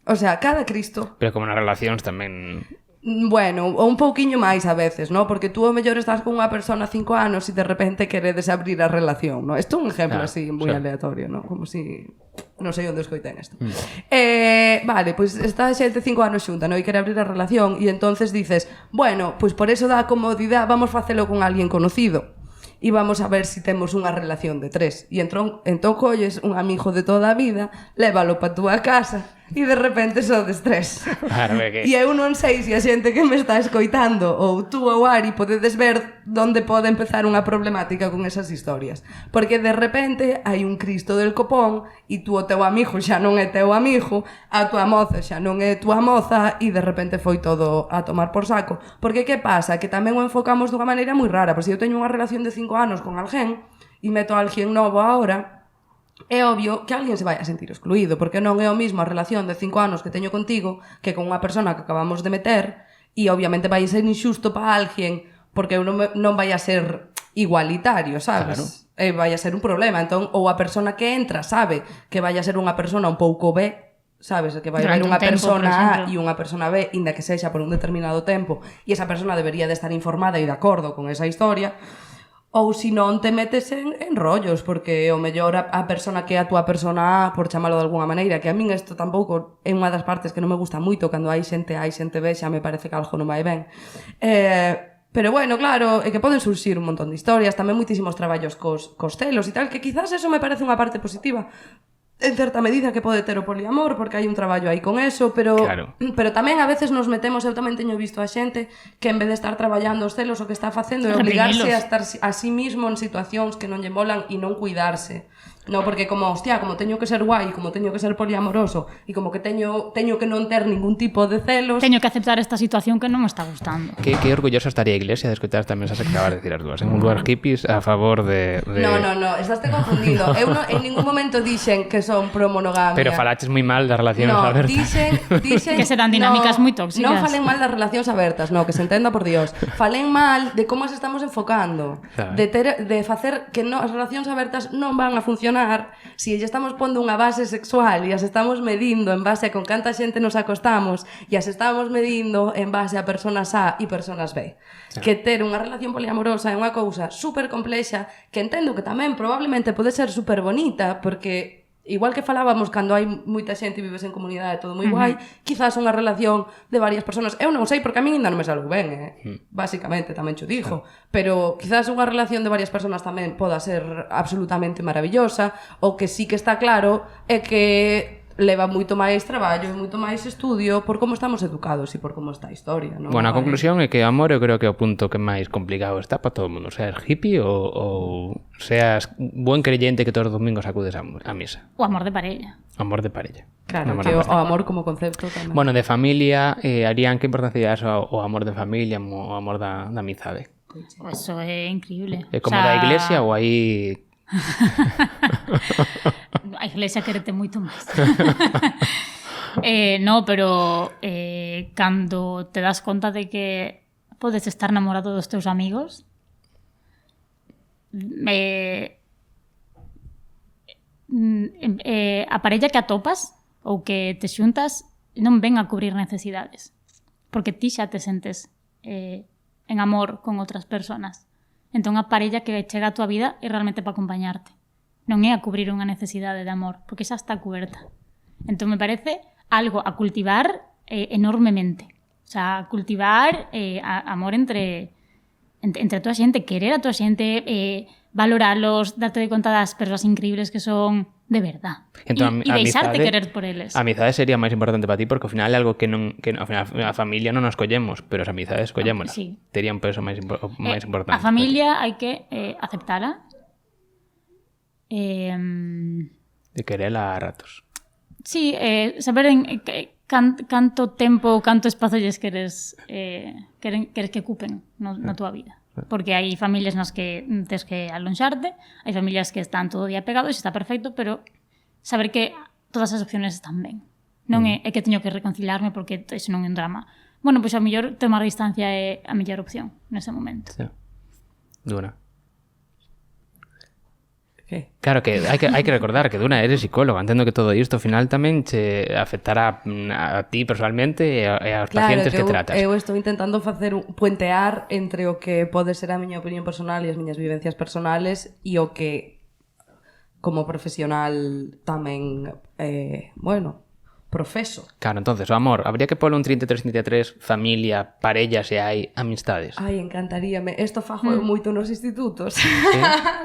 o sea, cada Cristo, Pero como nas relacións tamén... bueno, ou un pouquiño máis a veces, ¿no? Porque tú ao mellor estás con unha persona 5 anos e de repente queredes abrir a relación, ¿no? Isto é un exemplo Claro, así moi sí. aleatorio, ¿no? Como si... Non sei onde escoiten isto. Vale, pois está xente 5 anos xunta, ¿no? E quere abrir a relación e entonces dices, bueno, pois por eso dá comodidade, vamos facelo con alguén conocido. E vamos a ver se temos unha relación de 3. E entón colles un amigo de toda a vida, lévalo pa túa casa e de repente sodes 3. Claro, é que... E eu non sei se a xente que me está escoitando ou tú ou Ari podedes ver onde pode empezar unha problemática con esas historias. Porque de repente hai un Cristo del copón e tú o teu amigo xa non é teu amigo, a tua moza xa non é tua moza e de repente foi todo a tomar por saco. Porque que pasa? Que tamén o enfocamos dunha maneira moi rara. Pois se eu teño unha relación de 5 anos con alguén e meto a alguén novo agora, é obvio que alguén se vai a sentir excluído, porque non é o mismo a relación de 5 anos que teño contigo que con unha persona que acabamos de meter, e obviamente vai ser injusto para alguén, porque non vai a ser igualitario, sabes? Claro. Vai a ser un problema. Entón, ou a persona que entra sabe que vai a ser unha persona un pouco B, sabes? Que vai haber unha persona A e unha persona B, inda que sexa por un determinado tempo, e esa persona debería de estar informada e de acordo con esa historia. Ou se non te metes en rollos, porque o mellor a persona que é a túa persona A, por chamalo de alguna maneira, que a min isto tampouco é unha das partes que non me gusta moito, cando hai xente B, xa me parece que algo non vai ben. Pero bueno, claro, é que poden surxir un montón de historias, tamén moitísimos traballos cos celos e tal, que quizás eso me parece unha parte positiva, en certa medida que pode ter o poliamor, porque hai un traballo aí con eso, pero tamén a veces nos metemos, eu tamén teño visto a xente que en vez de estar traballando os celos, o que está facendo é obligarse a estar a sí mismo en situacións que non lle molan e non cuidarse. No, porque como, hostia, como teño que ser guai, como teño que ser poliamoroso e como que teño que non ter ningún tipo de celos. Teño que aceptar esta situación que non me está gustando. Que orgullosa estaría a Iglesia de escoitar esta mensaxe que acabas de decir as dúas. En un lugar hippies a favor de... No, estás te confundindo. Eu en ningún momento dixen que son pro monogamia. Pero falaches moi mal das relacións abertas. Dixen que serán dinámicas moi tóxicas. Non falen mal das relacións abertas, no, que se entenda por Dios. Falen mal de como as estamos enfocando. Claro. De facer que as relacións abertas non van a funcionar si lle estamos pondo unha base sexual e as estamos medindo en base a con canta xente nos acostamos e as estamos medindo en base a personas A e personas B. Sí. Que ter unha relación poliamorosa é unha cousa super complexa que entendo que tamén probablemente pode ser super bonita porque igual que falábamos cando hai moita xente e vives en comunidade todo moi guai, quizás unha relación de varias personas, eu non sei porque a mí ainda non me salgo ben, basicamente tamén cho dixo, pero quizás unha relación de varias personas tamén poda ser absolutamente maravillosa, o que sí que está claro é que leva moito máis traballo e moito máis estudio por como estamos educados e por como está a historia, non? Bueno, a conclusión é que o amor eu creo que é o punto que máis complicado está para todo o mundo, seas hippie ou seas buen creyente que todos os domingos acudes a misa. O amor de parella. Amor de parella. Claro, que o amor como concepto tamén. Bueno, de familia, harían que importancia das o amor de familia, o amor da amizade. Eso é increíble. É como da iglesia ou aí... A iglesia querete moito máis. No, pero cando te das conta de que podes estar namorado dos teus amigos, a parella que atopas ou que te xuntas non ven a cubrir necesidades, porque ti xa te sentes en amor con outras personas. Entón a parella que chega a tua vida é realmente para acompañarte. Non é a cubrir unha necesidade de amor, porque xa está cuberta. Entón me parece algo a cultivar enormemente. O sea, cultivar amor entre a tua xente, querer a tua xente, valoralos, darte de conta das persoas increíbles que son de verdad. Entón, e deixarte querer por eles. A amizade sería máis importante para ti porque ao final é algo que ao final a familia non nos collemos, pero as amizades collémolas. Sí. Tería un peso máis importante. A familia hai que aceptala. De querela a ratos. Sí, saber canto tempo, canto espazo lles queres que ocupen na tua vida. Porque hai familias nas que tens que alonxarte, hai familias que están todo o día pegados e está perfecto, pero saber que todas as opciones están ben. Non é que teño que reconciliarme porque iso non é un drama. Bueno, pois a mellor tomar distancia é a mellor opción nese momento. Sí. Dura. ¿Qué? Claro que hai que recordar que Duna eres psicóloga, entendo que todo isto ao final tamén che afectará a ti personalmente e aos pacientes que tratas. Eu estou intentando facer puentear entre o que pode ser a miña opinión personal e as miñas vivencias personales e o que como profesional tamén profeso. Claro, entonces, o amor, habría que polo un 33-33 familia, parella, se hai amistades. Ai, encantaríame. Isto fago eu moito nos institutos.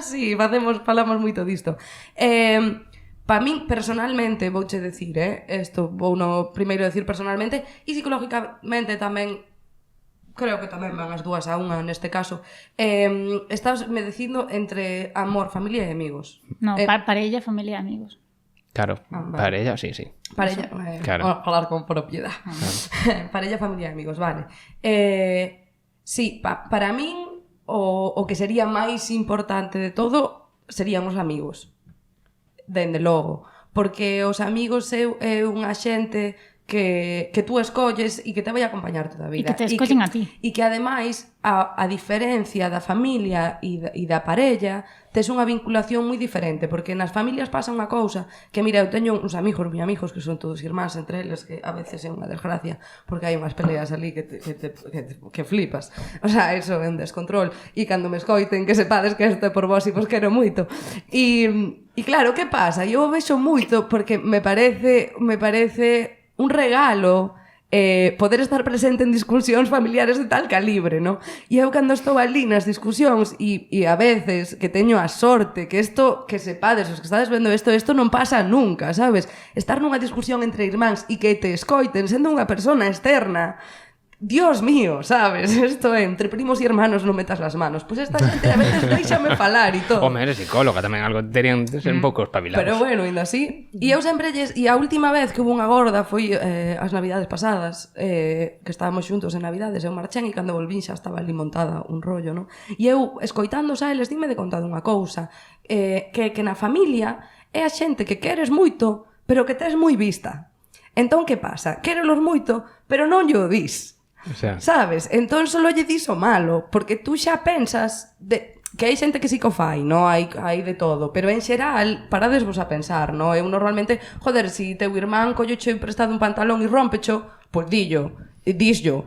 Sí, falamos moito disto. Para min, personalmente, vouche decir, isto vou no primeiro decir personalmente, e psicológicamente tamén, creo que tamén van as dúas a unha neste caso, estás me dicindo entre amor, familia e amigos. No, parella, familia e amigos. Claro, vale. Parella, sí. Parella, claro. Hablar con propiedad. Claro. Parella, familia e amigos, vale. Sí, para min o que sería máis importante de todo serían os amigos. Dende logo. Porque os amigos é unha xente que tú escolles e que te vai a acompañar toda a vida. E que te escollen a ti. E que ademais, a diferencia da familia e da parella, tes unha vinculación moi diferente, porque nas familias pasa unha cousa, que mira, eu teño uns amigos que son todos irmáns entre eles, que a veces é unha desgracia, porque hai unhas peleas ali que flipas. O sea, eso é un descontrol. E cando me escoiten, que sepades que isto é por vos e vos quero moito. E claro, que pasa? Eu vexo moito porque me parece un regalo poder estar presente en discusións familiares de tal calibre, ¿no? E eu cando estou ali nas discusións e a veces que teño a sorte que isto, que sepades, os que estades vendo isto non pasa nunca, sabes? Estar nunha discusión entre irmáns e que te escoiten sendo unha persona externa Dios mío, sabes? Esto é, entre primos e hermanos non metas las manos. Pois esta xente a veces deixame falar e todo. Home, eres psicóloga tamén, algo terían de ser un pouco espabilados. Pero bueno, ainda así. E eu sempre e a última vez que hubo unha gorda foi as navidades pasadas, que estábamos xuntos en navidades, eu marchén e cando volvín xa estaba ali montada un rollo, non? E eu, escoitándos a eles, dime de contar unha cousa, que na familia é a xente que queres moito, pero que tes moi vista. Entón, que pasa? Quérelos moito, pero non lle o dis. O sea, Sabes? Entón solo lle dis o malo, porque tú xa pensas que hai xente que sí que o fai, no? Hai de todo, pero en xeral paradesvos a pensar, no? Eu normalmente, joder, si teu irmán colleche prestado un pantalón e rompecho, pois dillo, e dislo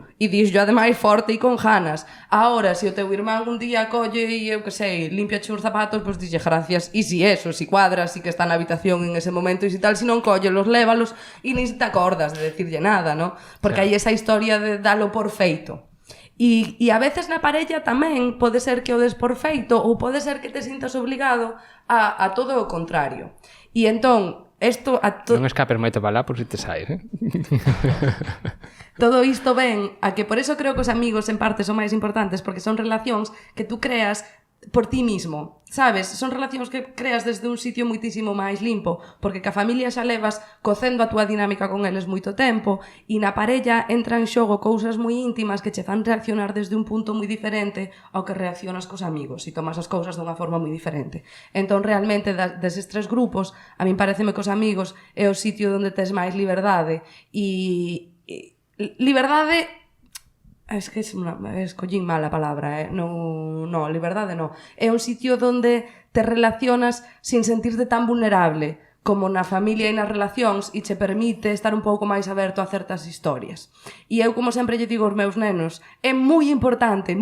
ademais forte e con ganas. Ahora, se o teu irmán un día colle e eu que sei, limpiache os zapatos, pois dille gracias, e si eso, si cuadras, si que está na habitación en ese momento, e si tal, si non collelos, lévalos e nin te acordas de decirlle nada, no? Porque hai esa historia de dalo por feito. E a veces na parella tamén pode ser que o des por feito ou pode ser que te sintas obligado a todo o contrario. E entón, non escapes moito para lá por si te saes, Todo isto ven a que por eso creo que os amigos en parte son máis importantes, porque son relacións que tú creas por ti mismo, sabes? Son relacións que creas desde un sitio muitísimo máis limpo, porque ca familia xa levas cocendo a túa dinámica con eles moito tempo, e na parella entra en xogo cousas moi íntimas que che fan reaccionar desde un punto moi diferente ao que reaccionas cos amigos, e tomas as cousas dunha forma moi diferente. Entón, realmente, deses tres grupos, a min pareceme que os amigos é o sitio onde tes máis liberdade, e liberdade, es que escollín mal a palabra, no, liberdade no. É un sitio onde te relacionas sin sentirte tan vulnerable como na familia e nas relacións, e che permite estar un pouco máis aberto a certas historias. E eu, como sempre lle digo aos meus nenos, é moi importante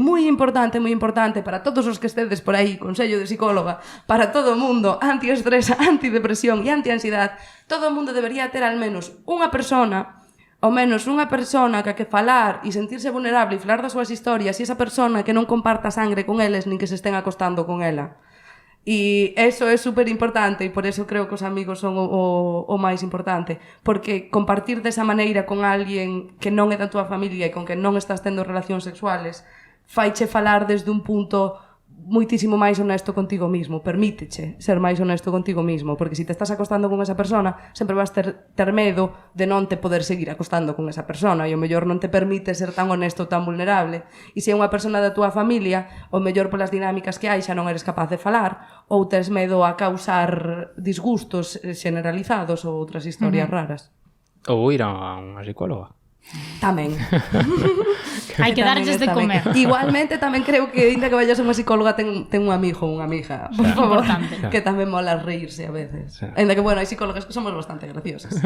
para todos os que estedes por aí, consello de psicóloga, para todo o mundo, antiestrés, antidepresión e antiansiedade, todo o mundo debería ter al menos unha persona que a que falar e sentirse vulnerable e falar das súas historias, e esa persona que non comparta sangre con eles nin que se estén acostando con ela. E eso é super importante, e por eso creo que os amigos son o máis importante, porque compartir desa maneira con alguén que non é da túa familia e con que non estás tendo relacións sexuales faiche falar desde un punto moitísimo máis honesto contigo mismo, permíteche ser máis honesto contigo mismo, porque se te estás acostando con esa persona, sempre vas ter medo de non te poder seguir acostando con esa persona, e o mellor non te permite ser tan honesto, tan vulnerable, e se é unha persona da túa familia, o mellor polas dinámicas que hai xa non eres capaz de falar, ou tes medo a causar disgustos generalizados ou outras historias raras. Ou ir a unha psicóloga. Tamén. Hai que darlles de comer. Igualmente tamén creo que ainda que vayas a unha psicóloga ten un amigo ou unha amiga, por favor, que tamén mola reírse a veces. Ainda que, bueno, hai psicólogas que somos bastante graciosas.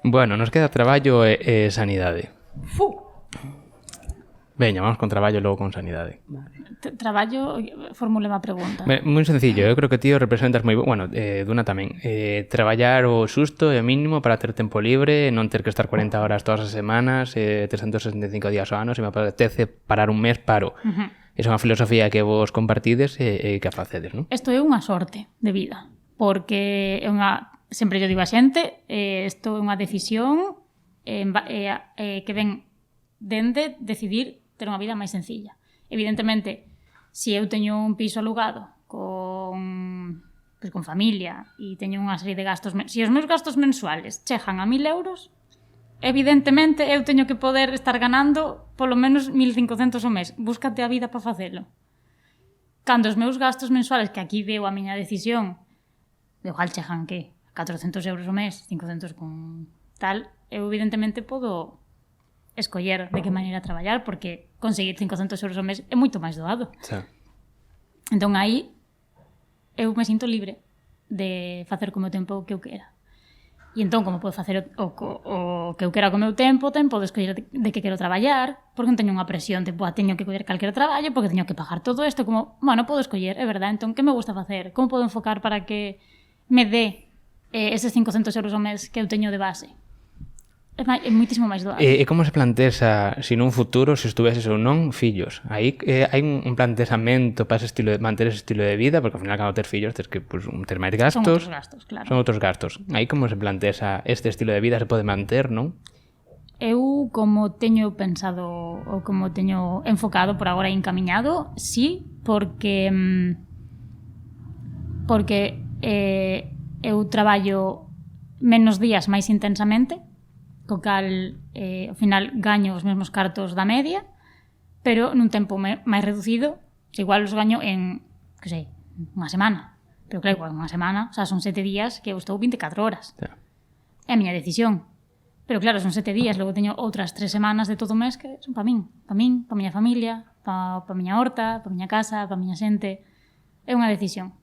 Bueno, nos queda traballo e sanidade. Veña, vamos con traballo e logo con sanidade. Vale. Traballo, formule má pregunta. Moi sencillo, eu creo que tío representas moi... Bueno, Duna tamén. Traballar o xusto e o mínimo para ter tempo libre, non ter que estar 40 horas todas as semanas, 365 días ao ano, se me apetece parar un mes, paro. Esa é unha filosofía que vos compartides e que a facedes, non? Isto é unha sorte de vida, porque é unha... Sempre yo digo a xente, isto é unha decisión que ven dende decidir ter unha vida máis sencilla. Evidentemente, se eu teño un piso alugado con familia e teño unha serie de gastos... Se os meus gastos mensuales chegan a 1.000 euros, evidentemente eu teño que poder estar ganando polo menos 1.500 ao mes. Búscate a vida para facelo. Cando os meus gastos mensuales, que aquí veo a miña decisión, de igual chegan que 400 euros ao mes, 500 con tal, eu evidentemente podo escoller de que maneira traballar, porque conseguir 500 euros ao mes é moito máis doado. Sí. Entón aí eu me sinto libre de facer co meu tempo o que eu quera. E entón, como podo facer o que eu quera co meu tempo, podo escoller de que quero traballar, porque non teño unha presión, teño que coller calquera traballo, porque teño que pagar todo isto, como, bueno, podo escoller, é verdade, entón, que me gusta facer? Como podo enfocar para que me dé eses 500 euros ao mes que eu teño de base? É moitísimo máis doado. E como se plantexa, se nun futuro, se estuveses ou non, fillos? Aí hai un planteamento para manter ese estilo de vida, porque ao final, cando ter fillos, tens que ter máis gastos. Son outros gastos, claro. Son outros gastos. Aí como se plantexa este estilo de vida, se pode manter, non? eu como teño pensado ou como teño enfocado por agora encamiñado, sí, porque eu traballo menos días máis intensamente, co cal ao final gaño os mesmos cartos da media, pero nun tempo máis reducido, igual os gaño en, que sei, unha semana. Pero claro, igual unha semana, o sea, son 7 días que eu estou 24 horas. É a miña decisión. Pero claro, son 7 días, logo teño outras 3 semanas de todo o mes que son para min, para a miña familia, para a miña horta, para a miña casa, para a miña xente. É unha decisión.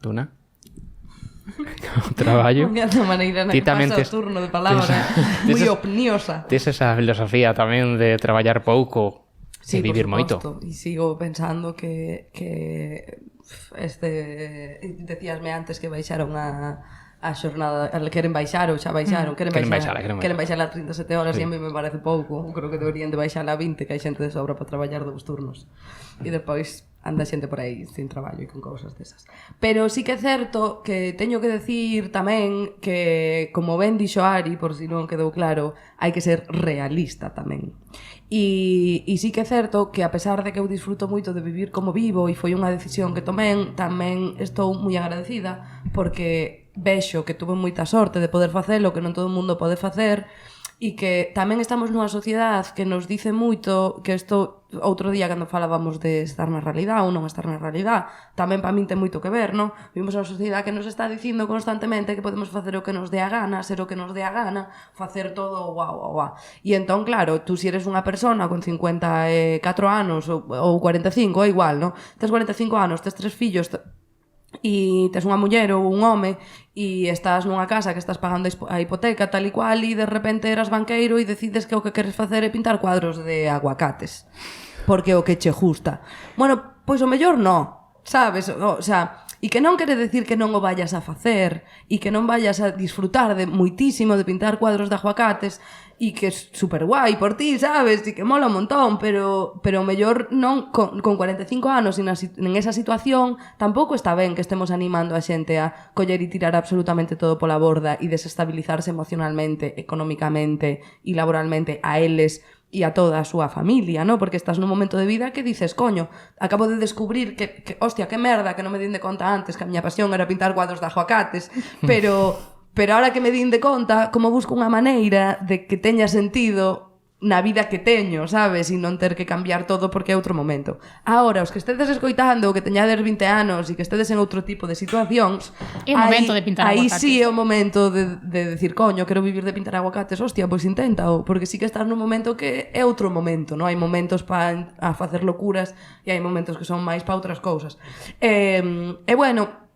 Duna? O traballo. De maneira na que pasa o turno de palabra, moi opniosa. Tes esa filosofía tamén de traballar pouco e vivir moito. E sigo pensando que decíasme antes que baixaron a xornada, queren baixar ou xa baixaron, queren baixar a 37 horas e a mí me parece pouco. Creo que deberían de baixar a 20, que hai xente de sobra para traballar 2 turnos. E depois anda xente por aí sin traballo e con cousas desas. Pero sí que é certo que teño que decir tamén que, como ben dixo Ari, por si non quedou claro, hai que ser realista tamén. E sí que é certo que a pesar de que eu disfruto moito de vivir como vivo e foi unha decisión que tomén, tamén estou moi agradecida porque vexo que tuve moita sorte de poder facelo, que non todo o mundo pode facer, e que tamén estamos nunha sociedade que nos dice moito, que isto outro día cando falábamos de estar na realidade ou non estar na realidade, tamén para min ten moito que ver, non? Vimos unha sociedade que nos está dicindo constantemente que podemos facer o que nos dé a gana, ser o que nos dé a gana, facer todo guau. E entón, claro, tú si eres unha persona con 54 anos ou 45, é igual, non? Tes 45 anos, tes 3 fillos, e tes unha muller ou un home e estás nunha casa que estás pagando a hipoteca tal e cual e de repente eras banqueiro e decides que o que queres facer é pintar cuadros de aguacates porque o que che gusta. Bueno, pois o mellor non, sabes? O sea, e que non quere decir que non o vayas a facer e que non vayas a disfrutar de moitísimo de pintar cuadros de aguacates e que é super guai por ti, sabes? E que mola un montón, pero o mellor non con 45 anos en esa situación tampouco está ben que estemos animando a xente a coller e tirar absolutamente todo pola borda e desestabilizarse emocionalmente, económicamente e laboralmente a eles e a toda a súa familia, ¿no? Porque estás nun momento de vida que dices, coño, acabo de descubrir que hostia, que merda, que non me din de conta antes que a miña pasión era pintar cuadros de aguacates, pero ahora que me din de conta, como busco unha maneira de que teña sentido na vida que teño, sabes? E non ter que cambiar todo porque é outro momento. Ahora, os que estedes escoitando, que teñades 20 anos e que estedes en outro tipo de situacións, é o momento de pintar aguacates. Aí sí é o momento de decir, coño, quero vivir de pintar aguacates, hostia, pois inténtao, porque sí que estás nun momento que é outro momento, non? Hai momentos para facer locuras e hai momentos que son máis para outras cousas. E bueno,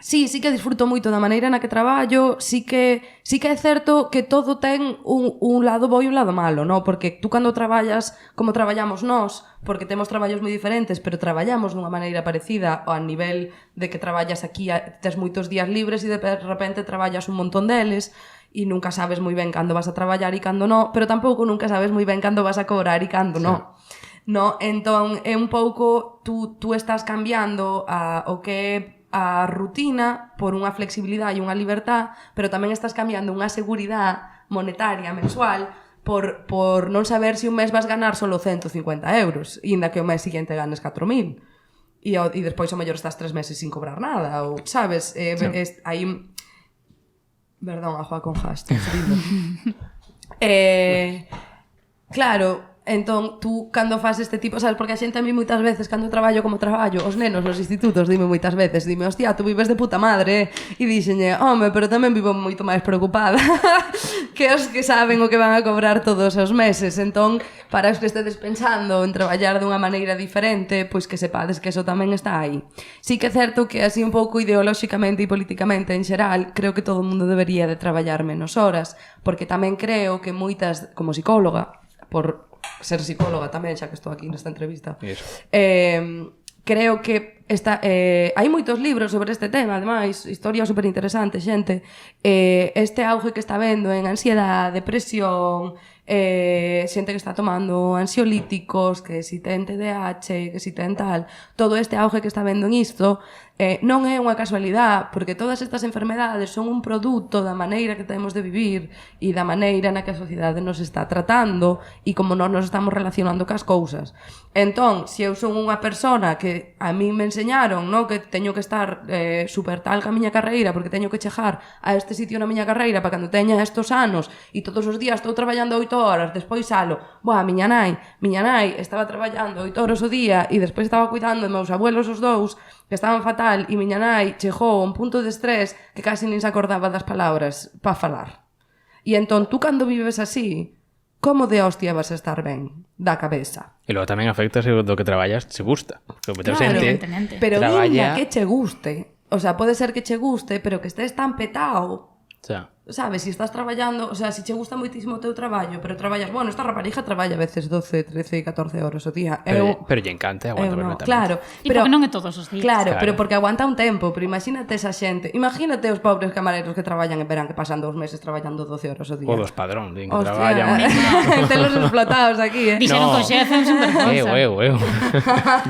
sí que disfruto moito da maneira na que traballo, sí que é certo que todo ten un lado bo e un lado malo, non? Porque tú cando traballas como traballamos nós, porque temos traballos moi diferentes, pero traballamos dunha maneira parecida ao nivel de que traballas aquí, tes moitos días libres e de repente traballas un montón deles e nunca sabes moi ben cando vas a traballar e cando non, pero tampouco nunca sabes moi ben cando vas a cobrar e cando non. No, entón é un pouco tú estás cambiando o que é a rutina por unha flexibilidade e unha libertad, pero tamén estás cambiando unha seguridade monetaria mensual por non saber se un mes vas ganar solo 150 euros, e inda que o mes seguinte ganes 4.000. E despois o mellor estás 3 meses sin cobrar nada, ou, sabes? Aí... Perdón, a Joa con Hast. Claro... Entón, tú, cando fas este tipo, sabes, porque a xente a mí moitas veces, cando traballo como traballo, os nenos nos institutos, dime moitas veces, dime, hostia, tú vives de puta madre, e dixenlle, home, pero tamén vivo moito máis preocupada que os que saben o que van a cobrar todos os meses. Entón, para os que estedes pensando en traballar dunha maneira diferente, pois que sepades que eso tamén está aí. Sí que é certo que así un pouco ideolóxicamente e políticamente en xeral, creo que todo o mundo debería de traballar menos horas, porque tamén creo que moitas, como psicóloga, por ser psicóloga tamén, xa que estou aquí nesta entrevista, creo que hai moitos libros sobre este tema, ademais, historia super interesante, xente. Este auge que está vendo en ansiedade, depresión, xente que está tomando ansiolíticos, que si ten TDAH, que si ten tal, todo este auge que está vendo en isto, non é unha casualidade, porque todas estas enfermedades son un produto da maneira que temos de vivir e da maneira na que a sociedade nos está tratando e como nós nos estamos relacionando cas cousas. Entón, se eu son unha persona que a mí me enseñaron, no, que teño que estar super tal ca miña carreira porque teño que chegar a este sitio na miña carreira para cando teña estos anos e todos os días estou traballando 8 horas, despois salo, miña nai estaba traballando 8 horas o día e despois estaba cuidando de meus abuelos os dous que estaban fatal e miña nai chegou a un punto de estrés que casi nin se acordaba das palabras para falar. E entón, tú cando vives así, como de hostia vas a estar ben da cabeza? E logo tamén afecta se do que traballas se gusta. Porque Claro, evidentemente. pero traballa... diña que che guste. O sea, pode ser que che guste, pero que estés tan petao. O sea, Sabes, si estás traballando, o sea, si che gusta moitísimo o teu traballo, pero traballas, bueno, esta raparija traballa a veces 12, 13 e 14 horas o día. pero lle encanta, aguanta perfectamente. Claro, E porque non é todos os días. Claro, pero porque aguanta un tempo, pero imagínate esa xente, imagínate os pobres camareros que traballan en verán que pasan 2 meses traballando 12 horas o día. O dos padrón, din que Hostia, traballan. telos explotados aquí, Dixeron No. que o xefe é un superfonsa.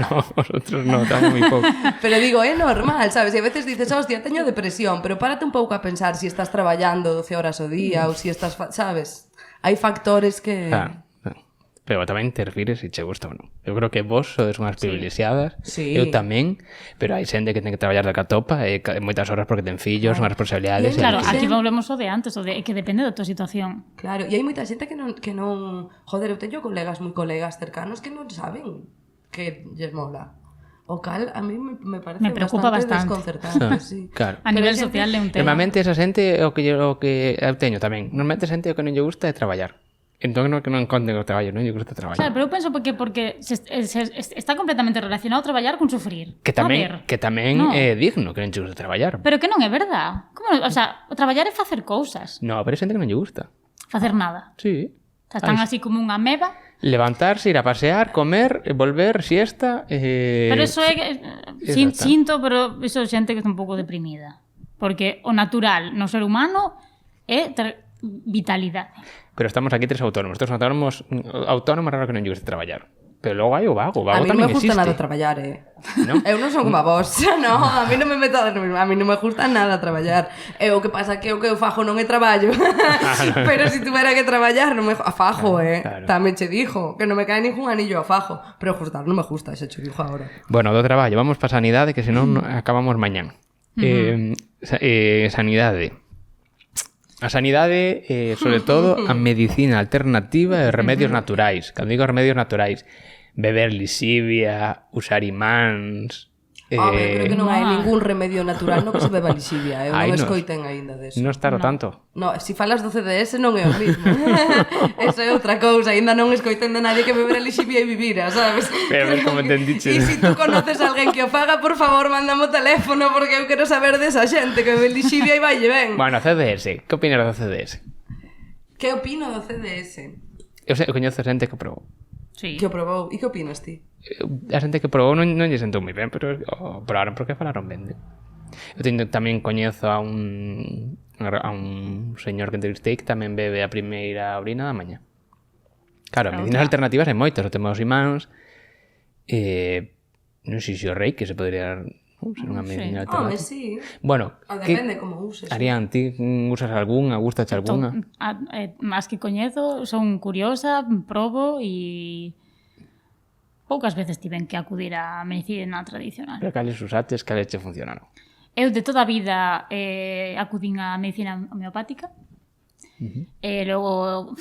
No, vosotros no, estamos moi pouco. Pero digo, é normal, sabes? E a veces dices, hostia, teño depresión, pero párate un pouco a pensar si estás traballando 12 horas o día ou si estás, sabes? Hai factores que... Claro. Pero tamén interfires se che gusta ou non. Eu creo que vos sodes unhas privilexiadas, Sí. eu tamén, pero hai xente que ten que traballar de catopa e moitas horas porque ten fillos, unhas responsabilidades. E Claro, Sí. aquí volvemos ao de antes, o de que depende da tua situación. Claro, e hai moita xente que non... Joder, eu teño colegas moi colegas cercanos que non saben que lles mola. O cal, a mí me parece Me preocupa bastante. desconcertante, sí. Claro. A nivel social é un tema. Normalmente esa xente o que eu teño tamén. Normalmente esa xente o que non lle gusta é traballar. Entón non que non encontren o traballo, non lle gusta traballar. Claro, pero eu penso porque está completamente relacionado traballar con sufrir. Que A tamén, ver, que tamén no. é digno que non lle gusta traballar. Pero que non é verdad. Como, o sea, o traballar é facer cousas. No, pero hai xente que non lle gusta. Facer nada. Sí. O sea, están así como unha ameba. Levantarse, ir a pasear, comer, volver, siesta... Pero eso é... Exacto. Sinto, pero iso é xente que está un pouco deprimida. Porque o natural no ser humano é vitalidade. Pero estamos aquí tres autónomos. Tres autónomos raro que non lle guste traballar. Pero logo hai o vago. O vago A mí non tamén me gusta existe. nada traballar, ¿No? Eu non son como a vos. No, a mí non me meto a mí non me gusta nada traballar. E o que pasa que o que eu fajo non é traballo. Pero se si tuvera que traballar, non me a fajo, Claro. Tamén che dixo que non me cae ningún anillo a fajo, pero gustar non me gusta, xa che dixo agora. Bueno, do traballo. Vamos para sanidade, que senón acabamos mañán. Sanidade. A sanidade, sobre todo, a medicina alternativa e remedios naturais. Cando digo remedios naturais, beber lixivia, usar imáns... Home, creo que non hai ningún remedio natural no que se beba lixivia. Eu Ai, non nos- escoiten aínda deso. Non está tanto. No, se falas do CDS non é o mismo. Eso é outra cousa, aínda non escoiten de nadie que bebera lixivia e vivira, sabes? Pero a ver como entendiche. E se tú conoces a alguén que o faga, por favor, mándame o teléfono porque eu quero saber desa xente que bebe lixivia e vaille ben. Bueno, CDS. Que opinas do CDS? Que opino do CDS? Eu coñezo xente que probou. Sí. Que o probou? E que opinas ti? A xente que probou non lle sentou moi ben, pero probaron porque falaron ben. Eu tamén coñezo a un señor que entrevistei que tamén bebe a primeira orina da mañá. Claro, medicinas alternativas hai moitas, o tema dos imáns, non sei se o rei que se podría ser unha medicina Home, alternativa. sí. Bueno, Depende como uses. Arián, ti usas algunha, gustache algunha? Más que coñezo, son curiosa, probo e poucas veces tiven que acudir á medicina tradicional. Pero cales usaches, cales che funcionaron? Eu de toda a vida acudín á medicina homeopática. E logo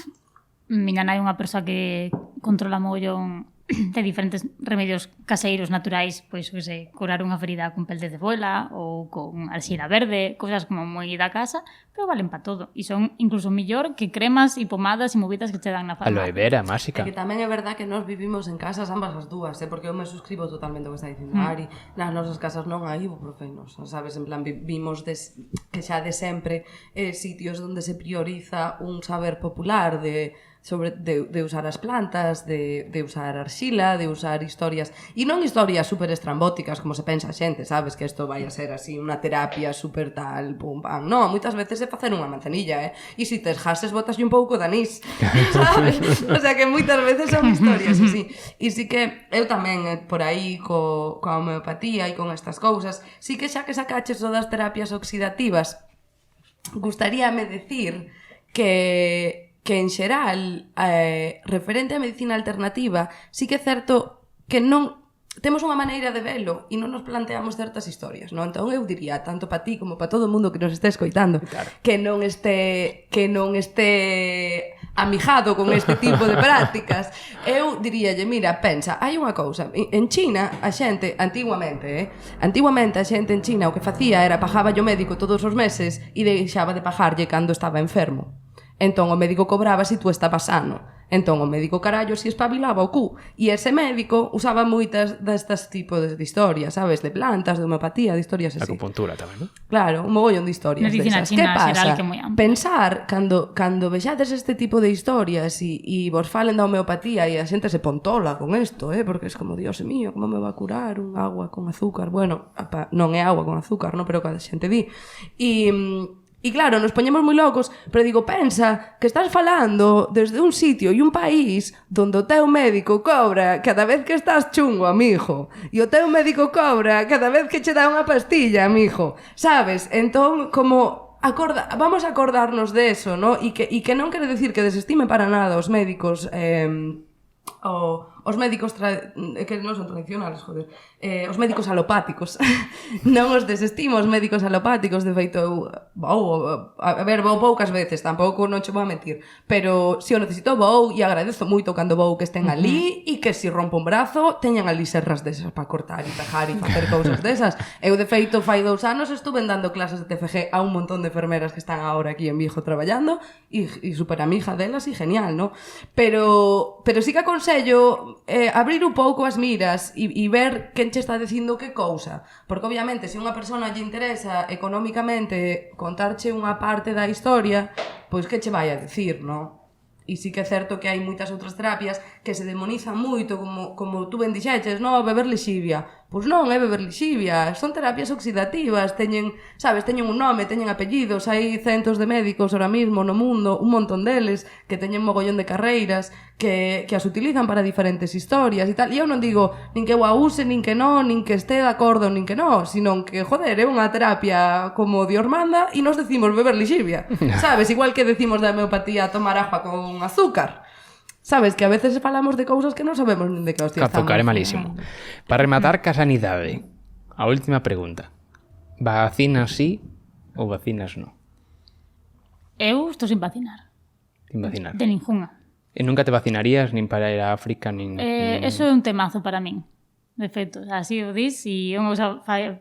miña nai é unha persoa que controla mogollón de diferentes remedios caseiros naturais, pois que se curar unha ferida con pel de cebola ou con arxila verde, cousas como moi da casa, pero valen para todo. E son incluso mellor que cremas e pomadas e movidas que che dan na Aloe farmacia. vera, É máxica. que tamén é verdad que nós vivimos en casas ambas as dúas, porque eu me suscribo totalmente ao que está dicindo Ari. Nas nosas casas non hai ibuprofenos, sabes? En plan, vivimos que xa de sempre sitios onde se prioriza un saber popular de de usar as plantas, de usar arxila, de usar historias, e non historias super estrambóticas como se pensa a xente, sabes, que isto vai a ser así unha terapia super tal, pum, pam. Non, moitas veces é facer unha manzanilla, e se tes jases botaslle un pouco de anís, sabes? O sea que moitas veces son historias así. E sí que eu tamén por aí coa homeopatía e con estas cousas, sí que xa que sacaches o das terapias oxidativas, gustaríame decir que en xeral, referente á medicina alternativa, sí que é certo que non temos unha maneira de velo e non nos planteamos certas historias, non? Entón eu diría, tanto para ti como para todo o mundo que nos este escoitando, claro, que non este amijado con este tipo de prácticas. Eu diríalle, mira, pensa, hai unha cousa, en China a xente, antiguamente a xente en China o que facía era pagaba o médico todos os meses e deixaba de pagarlle cando estaba enfermo. Entón o médico cobraba se tú estabas sano. Entón o médico carallo si espabilaba o cu. E ese médico usaba moitas destas tipos de historias, sabes? De plantas, de homeopatía, de historias así. Acupuntura tamén, non? Claro, un mogollón de historias Medicina desas. china, Que pasa? xeral, que moi ampla. Pensar, cando vexades este tipo de historias e vos falen da homeopatía e a xente se pontola con isto, porque es como, Dios mío, como me va a curar un agua con azúcar? Bueno, non é agua con azúcar, non? Pero cada xente di. E claro, nos poñemos moi locos, pero digo, pensa que estás falando desde un sitio e un país donde o teu médico cobra cada vez que estás chungo, amigo, e o teu médico cobra cada vez que che dá unha pastilla, amigo, sabes? Entón, como vamos a acordarnos de eso, ¿no? E que non quere decir que desestime para nada os médicos os médicos que non son tradicionales, joder, os médicos alopáticos. Non os desestimo os médicos alopáticos, de feito eu vou poucas veces, tampouco non che vou a mentir, pero se o necesito vou e agradezo moito cando vou que estén ali e que se rompo un brazo teñan ali serras desas para cortar e pejar e facer cousas desas. Eu de feito fai 2 anos estuve dando clases de TFG a un montón de enfermeras que están agora aquí en Vigo traballando e super amiga delas e genial, ¿no? Pero sí que aconsello abrir un pouco as miras e ver quen che está dicindo que cousa, porque obviamente se unha persona lle interesa económicamente contarche unha parte da historia, pois que che vai a dicir, non? E sí que é certo que hai moitas outras terapias que se demonizan moito, como tú ben dixeches, non, beber lixivia. Pois non é beber lixivia, son terapias oxidativas, teñen un nome, teñen apellidos, hai centos de médicos ahora mismo no mundo, un montón deles, que teñen mogollón de carreiras, que as utilizan para diferentes historias e tal. E eu non digo nin que eu a use, nin que non, nin que este de acordo, nin que non, sino que, joder, é unha terapia como Dios manda e nos decimos beber lixivia, sabes? Igual que decimos da homeopatía tomar agua con azúcar. Sabes, que a veces falamos de cousas que non sabemos nin de que hostia estamos. Azúcar é malísimo. Para rematar ca sanidade, a última pregunta. Vacinas sí ou vacinas non? Eu estou sin vacinar. Sin vacinar. De ninguna. E nunca te vacinarías nin para ir a África, nin... Eso é un temazo para min. De feito, así o dis, e eu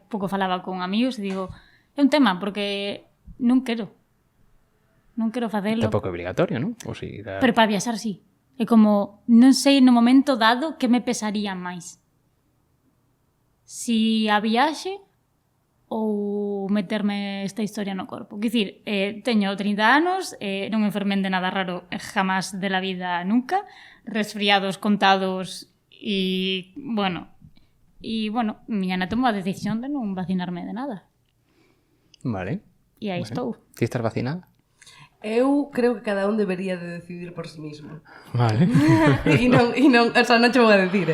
pouco falaba con amigos e digo, é un tema, porque non quero facelo. Tampouco é obligatorio, non? O si, Pero para viaxar, sí. É como, non sei no momento dado que me pesaría máis. Si a viaxe ou meterme esta historia no corpo. Quer dicir, teño 30 anos, non me enfermen de nada raro jamás de la vida nunca, resfriados contados e, bueno, miña tomo a decisión de non vacinarme de nada. Vale. E aí estou. Ti estás vacinada? Eu creo que cada un debería de decidir por sí mismo. Vale. E non, o sea, non che vou a decir,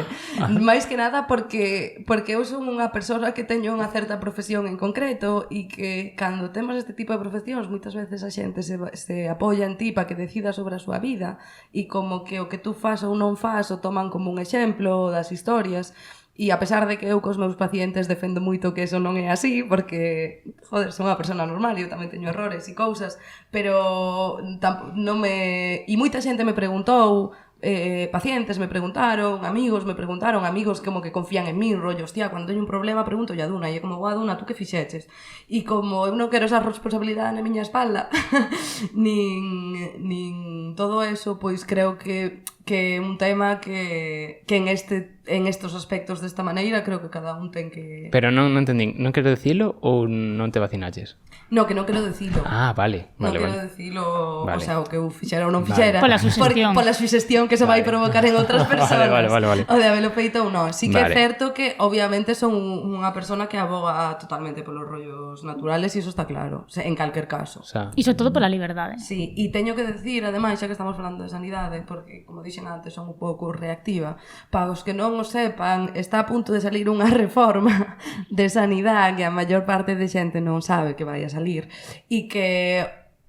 máis que nada porque eu son unha persoa que teño unha certa profesión en concreto e que cando temos este tipo de profesións moitas veces a xente se apoia en ti para que decida sobre a súa vida e como que o que tú fas ou non fas o toman como un exemplo das historias. E a pesar de que eu cos meus pacientes defendo moito que eso non é así, porque, joder, son unha persona normal e eu tamén teño errores e cousas, pero non me... E moita xente me preguntou, pacientes me preguntaron, amigos como que confían en mí, rollo, hostia, cando teño un problema pregunto a Duna, e é como, Duna, tú que fixeches? E como eu non quero esa responsabilidade na miña espalda, nin todo eso, pois creo que que é un tema que en estos aspectos desta maneira creo que cada un ten que... Pero non entendín, non queres dicilo ou non te vacinaches? No, que non quero dicilo. Ah, vale, Non vale, quero vale. dicilo, Vale. o sea, o que eu fixera ou non fixera. Pola suxestión. Pola suxestión que se vai provocar en outras persoas. Vale. O de habelo feito ou non. Sí que Vale. é certo que, obviamente, son unha persona que aboga totalmente polos rollos naturales e iso está claro, en calquer caso. O sea, E sobre todo pola liberdade. Sí, e teño que decir, ademais, xa que estamos falando de sanidade, porque, como dixen antes, son un pouco reactiva, para os que non o sepan, está a punto de salir unha reforma de sanidade que a maior parte de xente non sabe que vai a salir, e que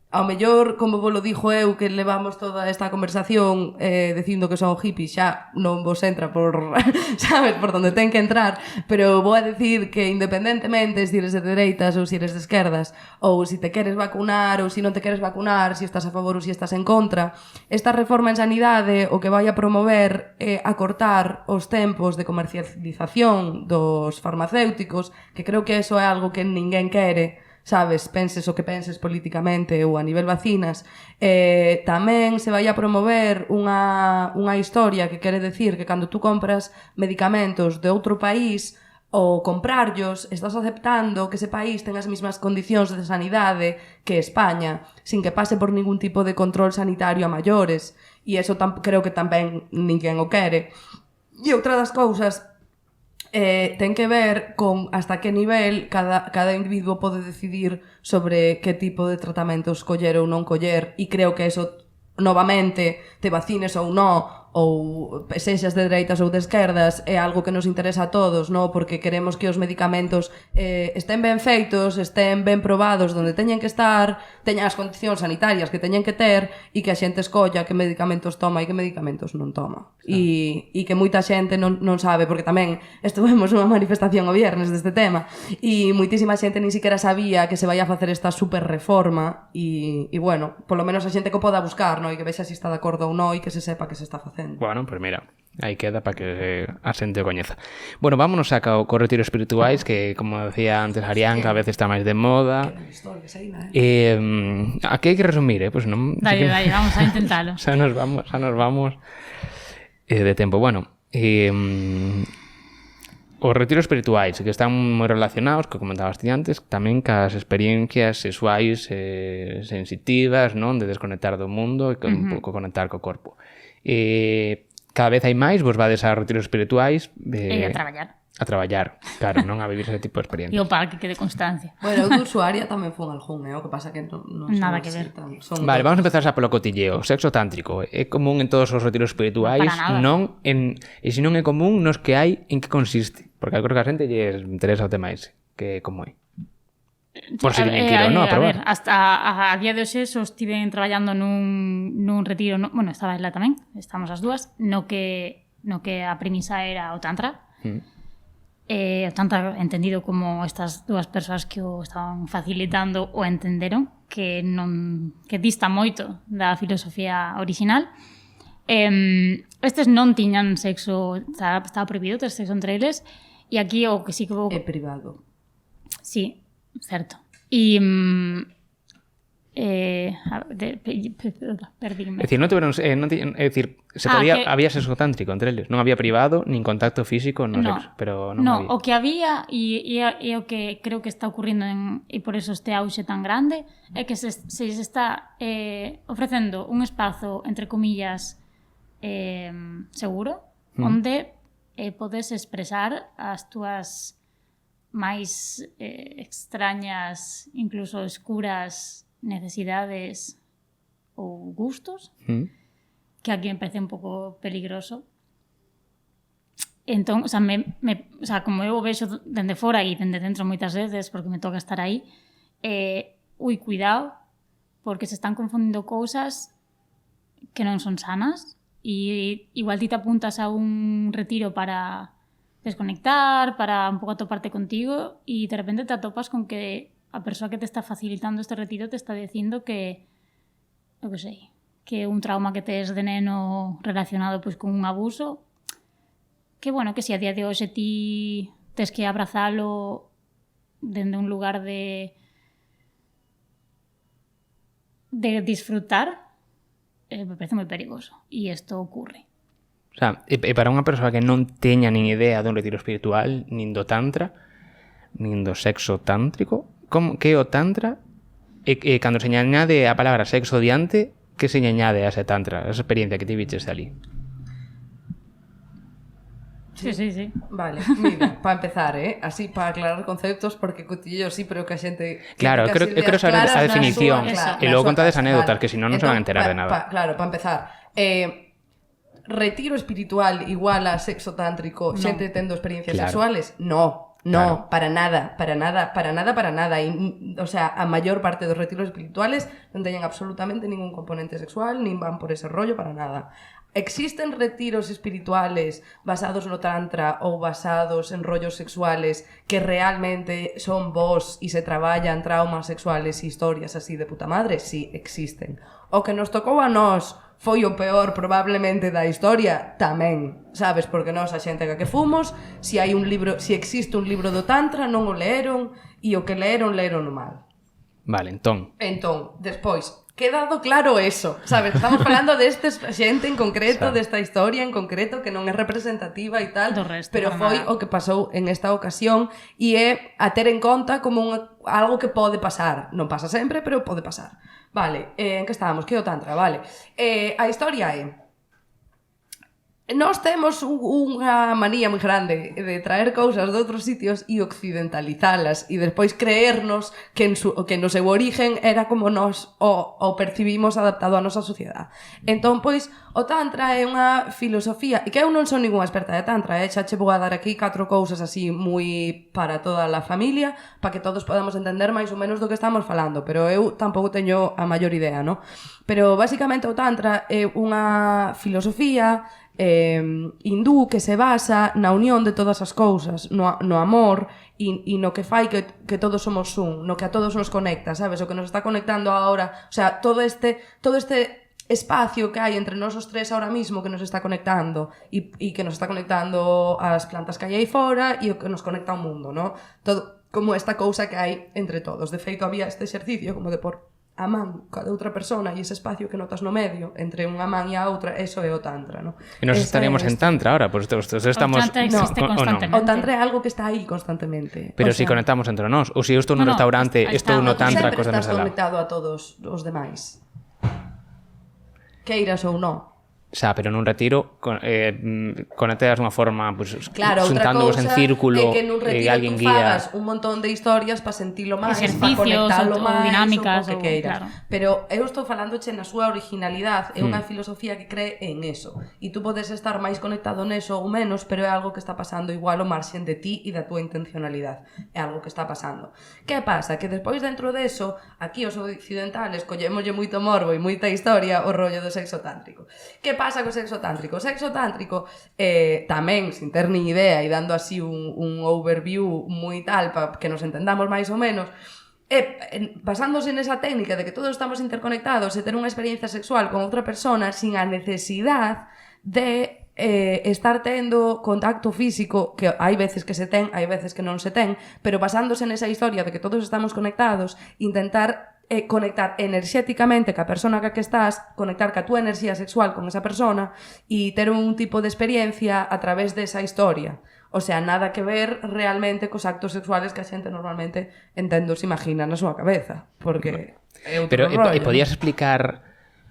ao mellor, como vos lo dixo eu, que levamos toda esta conversación dicindo que son hippies, xa non vos entra por, sabes, por donde ten que entrar, pero vou a decir que independentemente se eres de dereitas ou se eres de esquerdas, ou se te queres vacunar ou se non te queres vacunar, se estás a favor ou se estás en contra, esta reforma en sanidade o que vai a promover é acortar os tempos de comercialización dos farmacéuticos, que creo que eso é algo que ninguén quere, sabes, penses o que penses políticamente ou a nivel vacinas, tamén se vai a promover unha historia que quere decir que cando tú compras medicamentos de outro país ou comprarllos, estás aceptando que ese país ten as mesmas condicións de sanidade que España, sin que pase por ningún tipo de control sanitario a maiores, e eso creo que tamén ninguén o quere. E outra das cousas ten que ver con hasta que nivel cada individuo pode decidir sobre que tipo de tratamentos coller ou non coller, e creo que eso, novamente, te vacines ou non, ou sexas de dereitas ou de esquerdas, é algo que nos interesa a todos, non? Porque queremos que os medicamentos estén ben feitos, estén ben probados donde teñen que estar, teñan as condicións sanitarias que teñen que ter, e que a xente escolla que medicamentos toma e que medicamentos non toma. E que moita xente non sabe, porque tamén estuvemos nunha manifestación o viernes deste tema, e moitísima xente nin siquiera sabía que se vai a facer esta super reforma, e bueno, polo menos a xente que o poda buscar, non? E que vexa se está de acordo ou non, e que se sepa que se está facendo. Bueno, pues mira, aí queda para que a xente o coñeza. Bueno, vámonos a co retiros espirituais, que, como decía antes Arián, cada vez está máis de moda. A que hai que resumir, Pues non... Dale, vamos a intentalo. xa nos vamos de tempo. Bueno, os retiros espirituais, que están moi relacionados, que comentabas ti antes, tamén cas experiencias sexuais sensitivas, non? De desconectar do mundo e un pouco conectar co corpo. Cada vez hai máis, vos vades a retiros espirituais E a traballar. A traballar, claro, non a vivir ese tipo de experiencia. E o para que quede constancia. Bueno, eu de usuaria tamén fun algún, o que pasa que non Nada que ver. Vale, vamos a empezar xa polo cotilleo. Sexo tántrico é común en todos os retiros espirituais, non en e se non é común nos que hai, en que consiste? Porque eu creo que a xente lle interesa o tema ese, que como é. Por si tienen que ir ou non a probar. A ver, hasta a día de hoxe estiven traballando nun retiro, bueno, estaba ela tamén, estamos as dúas, no que a premisa era o tantra. O tantra entendido como estas dúas persoas que o estaban facilitando o entenderon, que dista moito da filosofía original. Estes non tiñan sexo, estaba prohibido ter sexo entre eles, e aquí o que sí que... É privado. Sí, certo. E... perdíme. É dicir, non tiveron, é dicir, había sexo tántrico entre eles, non había privado nin contacto físico no sexo, pero non había. O que había e o que creo que está ocurrindo e por eso este auxe tan grande é que se está ofrecendo un espazo, entre comillas, seguro, onde podes expresar as túas máis extrañas, incluso escuras necesidades ou gustos, que aquí me parece un pouco peligroso. Entón, o sea, como eu o vexo dende fora e dende dentro moitas veces, porque me toca estar aí, cuidado, porque se están confundindo cousas que non son sanas, e igual ti te apuntas a un retiro para desconectar, para un pouco atoparte contigo, e de repente te atopas con que a persoa que te está facilitando este retiro te está dicindo que, eu que sei, que un trauma que tes de neno relacionado pois con un abuso, que bueno, que si a día de hoxe ti tes que abrazalo dende un lugar de disfrutar, me parece moi perigoso, e isto ocurre. O sea, e para unha persoa que non teña nin idea dun retiro espiritual, nin do tantra, nin do sexo tántrico, que é o tantra? E cando se añade a palabra sexo diante, que se añade a ese tantra, a esa experiencia que ti viches de ali? Sí. Vale, mira, para empezar, así para aclarar conceptos, porque cotilleo sí, pero que a xente... Claro, eu quero saber a definición e logo contades anécdotas, que si non se van a enterar de nada. Claro, para empezar, retiro espiritual igual a sexo tántrico, xente tendo experiencias sexuales? No, claro. para nada. O sea, a maior parte dos retiros espirituales non teñen absolutamente ningún componente sexual, nin van por ese rollo, para nada. Existen retiros espirituales basados no tantra ou basados en rollos sexuales que realmente son vos e se traballan traumas sexuales e historias así de puta madre? Sí, existen. O que nos tocou a nós foi o peor probablemente da historia? Tamén, sabes? Porque nós a xente que fomos, se existe un libro do tantra, non o leeron, e o que leeron mal. Vale, entón, despois, quedado claro eso, sabes? Estamos falando desta xente en concreto, desta historia en concreto, que non é representativa e tal, pero foi o que pasou en esta ocasión, e é a ter en conta como algo que pode pasar. Non pasa sempre, pero pode pasar. Vale, en que estábamos? Que o tantra, vale. A historia é... Nós temos unha manía moi grande de traer cousas de outros sitios e occidentalizalas e despois creernos que no seu origen era como nós o percibimos adaptado á nosa sociedade. Entón, pois, o tantra é unha filosofía, e que eu non son ninguna experta de tantra, xa che vou a dar aquí 4 cousas así moi para toda a familia, para que todos podamos entender máis ou menos do que estamos falando, pero eu tampouco teño a maior idea, non? Pero, basicamente, o tantra é unha filosofía hindú que se basa na unión de todas as cousas, no amor e no que fai que todos somos un, no que a todos nos conecta, sabes? O que nos está conectando agora, o sea, todo este espacio que hai entre nós os tres ahora mismo que nos está conectando e que nos está conectando as plantas que hai aí fora e o que nos conecta ao mundo, ¿no? Todo como esta cousa que hai entre todos. De feito, había este exercicio como de por a man cada outra persona e ese espacio que notas no medio entre unha man e a outra, eso é o tantra, ¿no? E nos estaríamos en tantra ahora, pois estamos... O tantra existe constantemente. O tantra é algo que está aí constantemente. Pero si conectamos entre nós, ou se eu estou nun restaurante, estou no tantra, cos demais sempre estás conectado a todos os demais. Queiras ou non. Xa, pero nun retiro conectas unha forma, pues, claro, xuntándoos en círculo, é que nun retiro alguén tú guía. fagas un montón de historias para sentilo máis, para conectalo máis, dinámicas, o que queiras. Claro. Pero eu estou falándoche na súa originalidade, é unha filosofía que cree en eso. E tú podes estar máis conectado neso ou menos, pero é algo que está pasando igual ao marxen de ti e da túa intencionalidade. É algo que está pasando. Que pasa? Que despois dentro deso, aquí os occidentales collemoslle moito morbo e moita historia o rollo do sexo tántrico. Que pasa co sexo tántrico? O sexo tántrico tamén, sin ter ni idea e dando así un overview moi tal para que nos entendamos máis ou menos, basándose nesa técnica de que todos estamos interconectados e ter unha experiencia sexual con outra persona sin a necesidade de estar tendo contacto físico, que hai veces que se ten, hai veces que non se ten, pero basándose nesa historia de que todos estamos conectados, intentar conectar enerxéticamente ca persona que estás, conectar ca túa enerxía sexual con esa persona e ter un tipo de experiencia a través desa historia. O sea, nada que ver realmente cos actos sexuales que a xente normalmente entendo se imagina na súa cabeza, porque é outro rollo. Pero podías explicar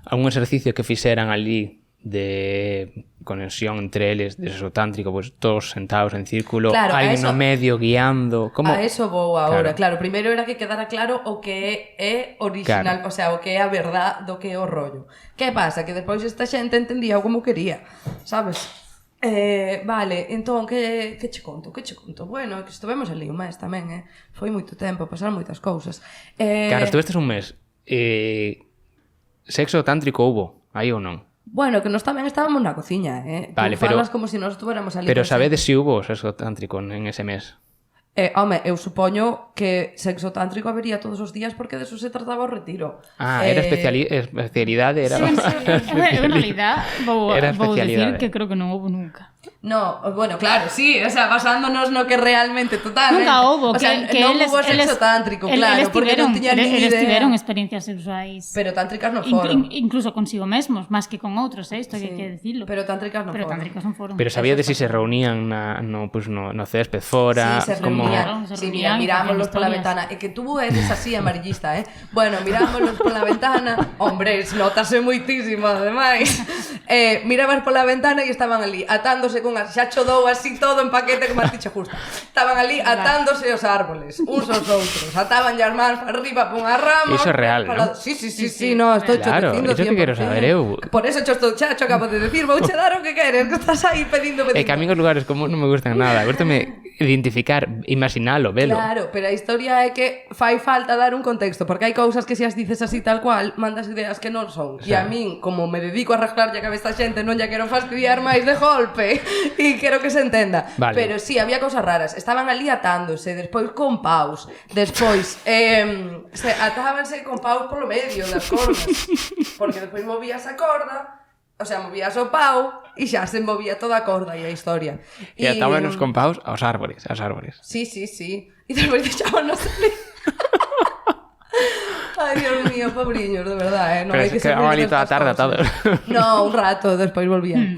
algún exercicio que fixeran ali de conexión entre eles, de eso tántrico, pues todos sentados en círculo, claro, alguén no medio guiando, como... A eso vou agora, claro, primeiro era que quedara claro o que é original, claro. O sea, o que é a verdad do que é o rollo. Que pasa? Que despois esta xente entendía como quería, sabes? Vale, entón, que che conto? Bueno, que estivemos ali un mes tamén, foi moito tempo, pasaron moitas cousas. Claro, estuvestes un mes. Sexo tántrico hubo, aí ou non? Bueno, que nós tamén estábamos na cociña, Vale, tú falas como se nós estuéramos ali. Pero sabedes se hubo sexo tántrico en ese mes? Home, eu supoño que sexo tántrico habería todos os días porque de eso se trataba o retiro. Era especialidade, era... Sí. En realidad, vou dicir que creo que non houve nunca. No, bueno, claro, sí, o sea, basándonos no que realmente totalmente. Nunca houbo, o sea, que non eles, hubo sexo tántrico, claro, porque non tiñan ni eles idea. tiveron experiencias sexuais. Pero tántricas non foron. Incluso consigo mesmos, máis que con outros, isto Sí, hai que decirlo. pero tántricas non Pero foron. tántricos non foron. Pero sabíades si se reunían no césped fora, Sí, se como... reunían. Claro, se Sí, reunían mira, y mirámoslos facían pola historias. ventana. E que tú eres así amarillista, Bueno, mirámoslos pola ventana. Hombre, notase moitísimo, ademais. Mirabas pola ventana e estaban ali atándose cunhas... Xa chodou así todo en paquete como a ticha justa. Estaban ali atándose os árboles, uns aos outros. Ataban as mans para arriba por unha rama. Iso é real, para... ¿no? Sí, no, estou Claro, dicindo iso que quero saber eu. Por eso cho acabo de decir, vouche dar o que queres, que estás aí pedindo. É que a mí os lugares comuns non me gustan nada. Gústame identificar, imaginalo, velo. Claro, pero a historia é que fai falta dar un contexto, porque hai cousas que se as dices así tal cual, mandas ideas que non son. E a min, como me dedico a arreglarlle a cabeza a xente, non lla quero fastidiar máis de golpe. E quero que se entenda. Vale. Pero sí, había cousas raras. Estaban ali atándose, despois con paus, despois atábanse con paus polo medio das cordas, porque despois movías a corda, o sea, movías o pau e xa se movía toda a corda e a historia. E atábanos con paus aos árboles. Sí. E despois deixábanos ali. Ai, Dios mío, pobriños, de verdade, non Pero hai que se quedaban ali toda a tarde atados. No, un rato, despois volvían.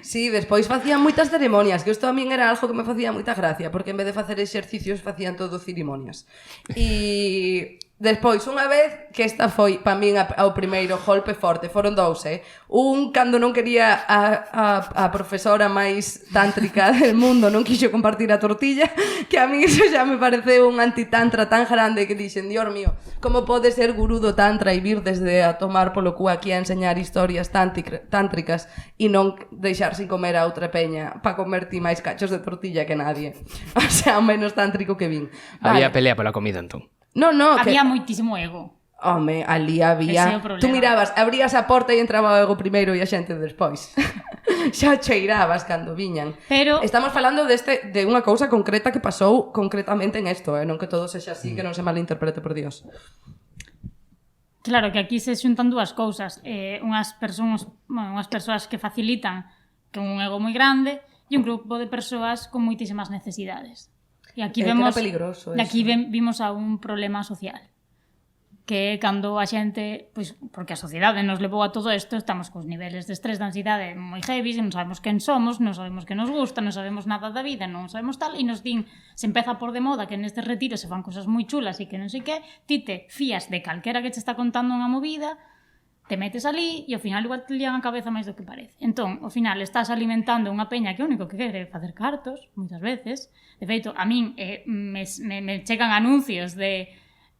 Sí, despois facían moitas ceremonias, que isto a min era algo que me facía moita gracia, porque en vez de facer exercicios facían todo cerimonias. E despois, unha vez, que esta foi pa min ao primeiro golpe forte, foron dous, un cando non quería a profesora máis tántrica del mundo, non quixo compartir a tortilla, que a min iso xa me pareceu un antitantra tan grande que dixen, Dios mío, como pode ser gurú do tantra e vir desde a tomar polo cu aquí a enseñar historias tántricas e non deixar sin comer a outra peña pa comer ti máis cachos de tortilla que nadie. O sea, o menos tántrico que vin. Había pelea pola comida, entón. No, Había moitísimo ego. Home, ali Ese é había... o problema. Tú mirabas, abrías a porta e entraba o ego primeiro e a xente despois. Xa cheirabas cando viñan. Pero- Estamos falando de unha cousa concreta que pasou concretamente en isto, non que todo sexa así, que non se malinterprete, por Dios. Claro, que aquí se xuntan dúas cousas. Unhas persoas que facilitan con un ego moi grande e un grupo de persoas con moitísimas necesidades. E aquí Que vemos, era peligroso e aquí eso. vimos a un problema social. Que é cando a xente, pois, porque a sociedade nos levou a todo isto, estamos cos niveles de estrés, de ansiedade moi heavy, non sabemos quen somos, non sabemos que nos gusta, non sabemos nada da vida, non sabemos tal, e nos din, se empeza por de moda que nestes retiros se fan cosas moi chulas e que non sei que, ti te fías de calquera que te está contando unha movida, te metes ali e ao final igual te lían a cabeza máis do que parece. Entón, ao final estás alimentando unha peña que o único que quere é facer cartos, moitas veces. De feito, a min me chegan anuncios de...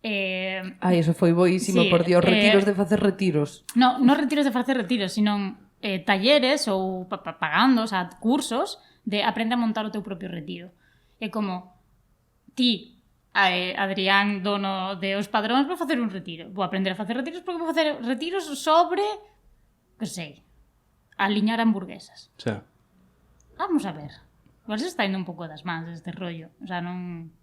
Ai, eso foi boísimo, sí, por Dios, retiros de facer retiros. Non retiros de facer retiros, sino talleres ou pagando, o sea, cursos de aprende a montar o teu propio retiro. É como, ti, Adrián, dono de Os Padróns, vou facer un retiro. Vou aprender a facer retiros porque vou facer retiros sobre, que sei, aliñar hamburguesas. Sí. Vamos a ver. Igual se está indo un pouco das mans este rollo. O sea, non...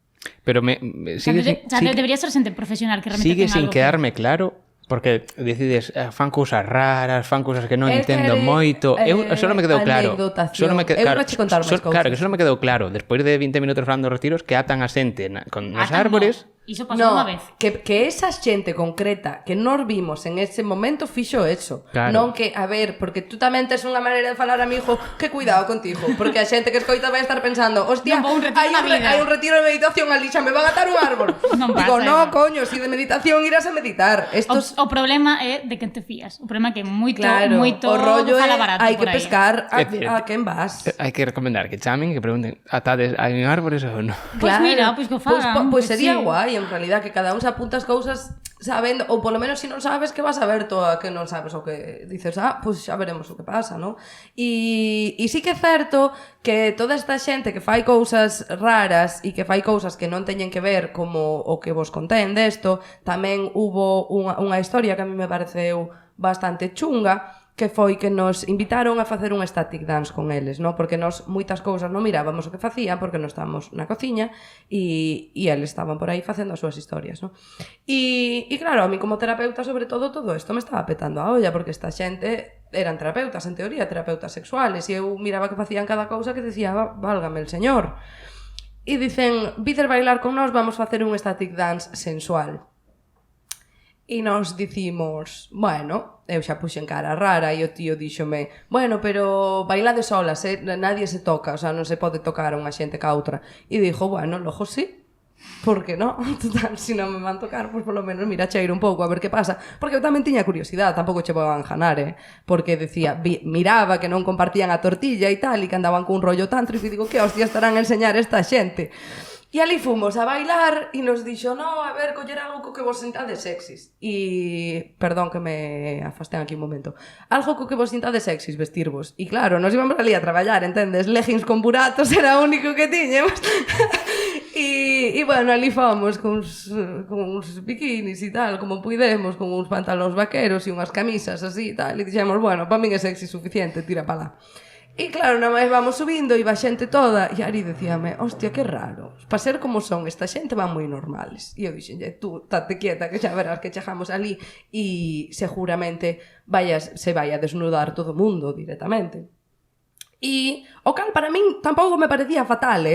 Pero debería ser xente profesional que realmente sigue ten sin algo quedarme claro, porque decides, fan cousas raras, fan cousas que non É entendo que moito. Eu só me quedou claro. anecdotación. Eu vouche contar máis Claro, que cousas. só me quedou claro, despois de 20 minutos falando de retiros, que atan a xente nas árbores. Iso pasou unha vez. Que esa xente concreta que nos vimos en ese momento fixo eso. Claro. Non que, a ver, porque tú tamén tes unha maneira de falar a mi hijo, que cuidado contigo, porque a xente que escoita vai estar pensando, hostia, Non vou a un retiro na vida. hai un retiro de meditación ali, xa me van a atar un árbol. Non Digo, pasa no, eso. coño, si de meditación irás a meditar. Estos... O problema é de quen te fías. O problema é que moito Claro, moito o rollo fala é, barato hai por que aí. pescar É dicir, a quen vas. Hai que recomendar que chamen, que pregunten, atades, hai árbores ou non? Pois mira, pois que o fagan, Pois que sería sí. guai, en realidad, que cada un se apunta as cousas sabendo, ou polo menos se non sabes que vas a ver toda que non sabes o que dices, pois xa veremos o que pasa, non? E sí que é certo que toda esta xente que fai cousas raras e que fai cousas que non teñen que ver como o que vos contén desto, tamén hubo unha historia que a mí me pareceu bastante chunga, que foi que nos invitaron a facer un static dance con eles, no? Porque nos moitas cousas non mirábamos o que facían porque non estábamos na cociña e eles estaban por aí facendo as súas historias, no? E claro, a mí como terapeuta sobre todo isto me estaba petando a olla porque esta xente eran terapeutas, en teoría, terapeutas sexuales e eu miraba que facían cada cousa que decía, válgame el señor. E dicen, vides bailar con nós, vamos facer un static dance sensual. E nos dicimos, bueno, eu xa puxen cara rara e o tío díxome, bueno, pero bailade solas, nadie se toca, o sea, non se pode tocar unha xente ca outra. E dixo, bueno, logo sí, por que non? Total, se non me van tocar, pois polo menos mira, cheiro un pouco a ver que pasa. Porque eu tamén tiña curiosidade, tampouco che vou a enjanar, porque decía, miraba que non compartían a tortilla e tal, e que andaban cun rollo tántrico, e digo, que hostia estarán a enseñar esta xente? E ali fomos a bailar e nos dixo, no, a ver, coller algo co que vos sintades sexys. E, perdón que me afastén aquí un momento, algo co que vos sintades sexys, vestirvos. E claro, nos íbamos ali a traballar, entendes? Leggings con buratos era o único que tiñemos. E bueno, ali fomos con uns bikinis e tal, como puidemos, con uns pantalóns vaqueros e unhas camisas así e tal. E dixemos, bueno, para min é sexy suficiente, tira pa lá. E claro, nada máis vamos subindo e va xente toda e Ari decíame, hostia, que raro, para ser como son esta xente van moi normales. E eu dixenlle, tú, tate quieta que xa verás que chegamos ali e seguramente se vai a desnudar todo o mundo directamente. E o cal para min tampouco me parecía fatal,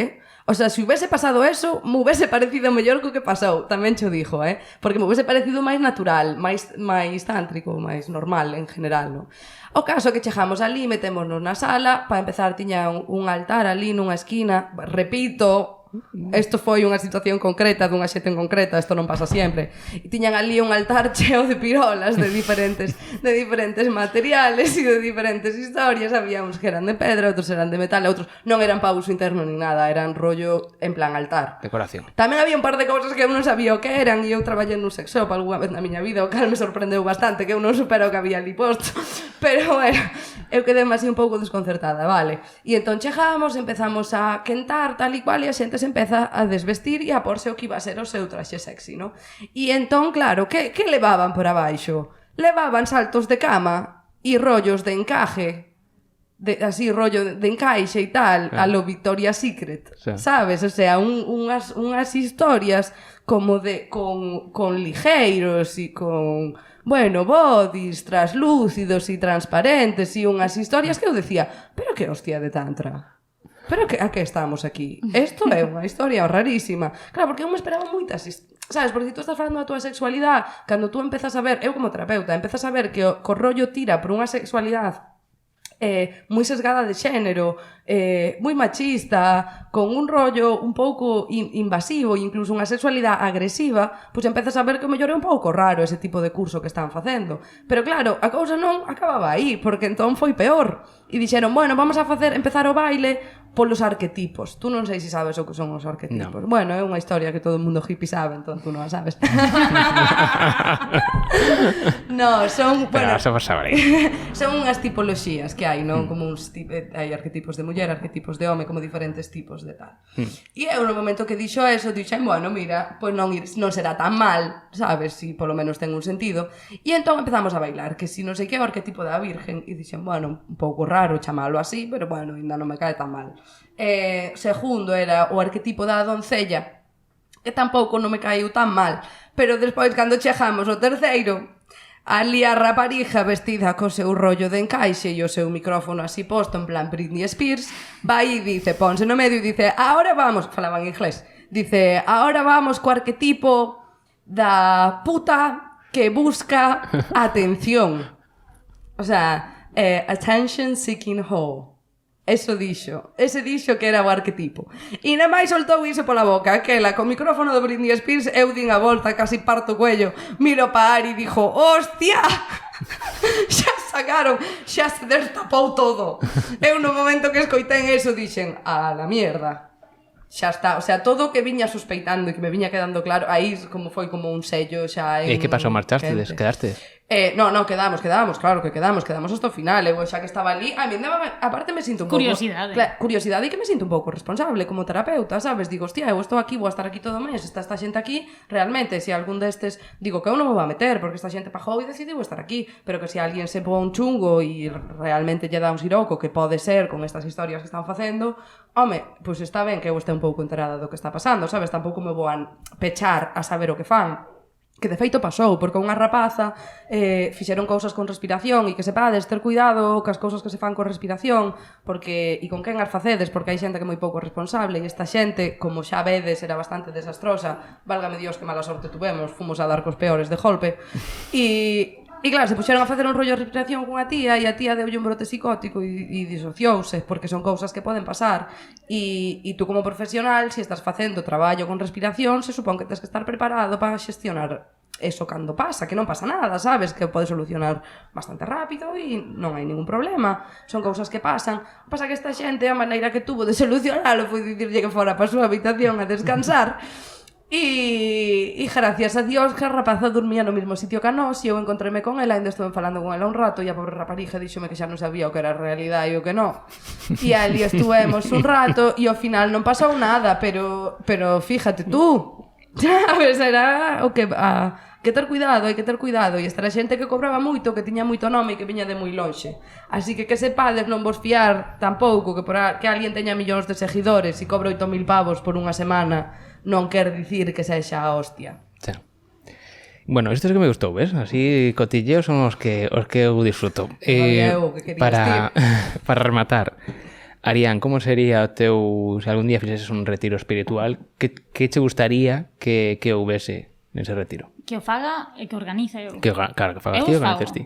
O sea, se hubiese pasado eso, me hubiese parecido mellor co que pasou, tamén cho dixo, porque me hubiese parecido máis natural, máis tántrico, máis normal en general, no? O caso que chegamos ali, metémonos na sala, para empezar tiña un altar ali nunha esquina, repito, isto foi unha situación concreta dunha xente en concreta, isto non pasa sempre. E tiñan ali un altar cheo de pirolas de diferentes materiales e de diferentes historias. Había uns que eran de pedra, outros eran de metal, outros non eran pa uso interno nin nada, eran rollo en plan altar. Decoración. Tamén había un par de cousas que eu non sabía o que eran e eu traballei nun sex shop algunha vez na miña vida, o cal me sorprendeu bastante, que eu non supero o que había ali posto. Pero bueno, eu quedei así un pouco desconcertada, vale? E entón chegamos, empezamos a quentar, tal e cual, e a xente se empeza a desvestir e a porse o que iba a ser o seu traxe sexy, no? E entón, claro, que levaban por abaixo? Levaban saltos de cama e rollos de encaje, así, rollo de encaixe e tal, a lo Victoria's Secret, sabes? O sea, unhas historias como con ligeiros e con... bueno, bodies traslúcidos e transparentes e unhas historias que eu decía, pero que hostia de tantra? Pero a que estamos aquí? Isto é unha historia rarísima. Claro, porque eu me esperaba moitas, sabes? Porque se tú estás falando da tua sexualidade, cando tú empezas a ver, eu como terapeuta, empezas a ver que o rollo tira por unha sexualidade moi sesgada de xénero, moi machista, con un rollo un pouco invasivo e incluso unha sexualidade agresiva, pois empezas a ver que o mellor é un pouco raro ese tipo de curso que están facendo. Pero claro, a cousa non acababa aí, porque entón foi peor. E dixeron, bueno, vamos a empezar o baile polos arquetipos. Tú non sei se sabes o que son os arquetipos. No. Bueno, é unha historia que todo o mundo hippie sabe, entón tú non a sabes. No, son... Pero bueno, son unhas tipoloxías que hai, non? Como hai arquetipos de muller, arquetipos de home, como diferentes tipos de tal. E eu no momento que dixo eso, dixen, bueno, mira, pois non será tan mal, sabes? Si polo menos ten un sentido. E entón empezamos a bailar, que si non sei que é o arquetipo da virgen, e dixen, bueno, un pouco raro chamalo así, pero bueno, ainda non me cae tan mal. Segundo era o arquetipo da doncella, que tampouco non me caeu tan mal, pero despois cando chegamos o terceiro, ali a raparija vestida co seu rollo de encaixe e o seu micrófono así posto en plan Britney Spears, vai e dice, ponse no medio e dice, ahora vamos, falaban en inglés, dice, ahora vamos co arquetipo da puta que busca atención. O sea, attention seeking hoe. Ese dixo que era o arquetipo. E nada máis soltou iso pola boca, aquela, co micrófono do Britney Spears, eu din a volta, casi parto o cuello, miro pa Ari e dixo, hostia, xa sacaron, xa se destapou todo. Eu no momento que escoitei eso dixen, a la mierda. Xa está, o sea, todo o que viña sospeitando e que me viña quedando claro, aí como foi como un sello xa en... E que pasou, marchaste, quedaste? Quedamos, claro que quedamos hasta o final. Eu xa que estaba ali, a mí aparte me sinto un pouco curiosidade e que me sinto un pouco responsable como terapeuta, sabes? Digo, hostia, eu estou aquí, vou estar aquí todo o mes, está esta xente aquí, realmente, se algún destes, digo que eu non me vou a meter, porque esta xente pagou e decidiu estar aquí, pero que se alguén se pon chungo e realmente lle dá un siroco, que pode ser con estas historias que están facendo, home, pois está ben que eu este un pouco enterada do que está pasando, sabes? Tampouco me vou a pechar a saber o que fan. Que de feito pasou, porque unha rapaza fixeron cousas con respiración e que sepades ter cuidado cas cousas que se fan con respiración porque e con quen as facedes, porque hai xente que é moi pouco responsable e esta xente, como xa vedes, era bastante desastrosa, válgame Dios que mala sorte tuvemos, fomos a dar cos peores de golpe e claro, se puxeron a facer un rollo de respiración cunha tía e a tía deulle un brote psicótico e disociouse, porque son cousas que poden pasar e tú como profesional, se estás facendo traballo con respiración, se supón que tens que estar preparado para xestionar eso cando pasa, que non pasa nada, sabes? Que pode solucionar bastante rápido e non hai ningún problema, son cousas que pasan. Pasa que esta xente, a maneira que tuvo de solucionarlo foi dicirlle que fora para a súa habitación a descansar. E gracias a Dios que a rapaza dormía no mesmo sitio que a nós e eu encontréme con ela, ainda estuve falando con ela un rato e a pobre raparija díxome que xa non sabía o que era a realidade e o que non e ali estuvemos un rato e ao final non pasou nada, pero fíjate tú, sabes, era o que que ter cuidado, hai que ter cuidado e esta era xente que cobraba moito, que tiña moito nome e que viña de moi lonxe, así que sepades non vos fiar tampouco que alguén teña millóns de seguidores e cobra 8.000 pavos por unha semana non quer dicir que sexa a hostia. Xa. Bueno, isto é que me gustou, ves? Así cotilleos son os que eu disfruto. Para rematar, Arián, como sería o teu, se algún día fixeses un retiro espiritual, que che gustaría que houvese nese retiro? Que o faga e que organice eu. Claro, que fagas ti e organices ti.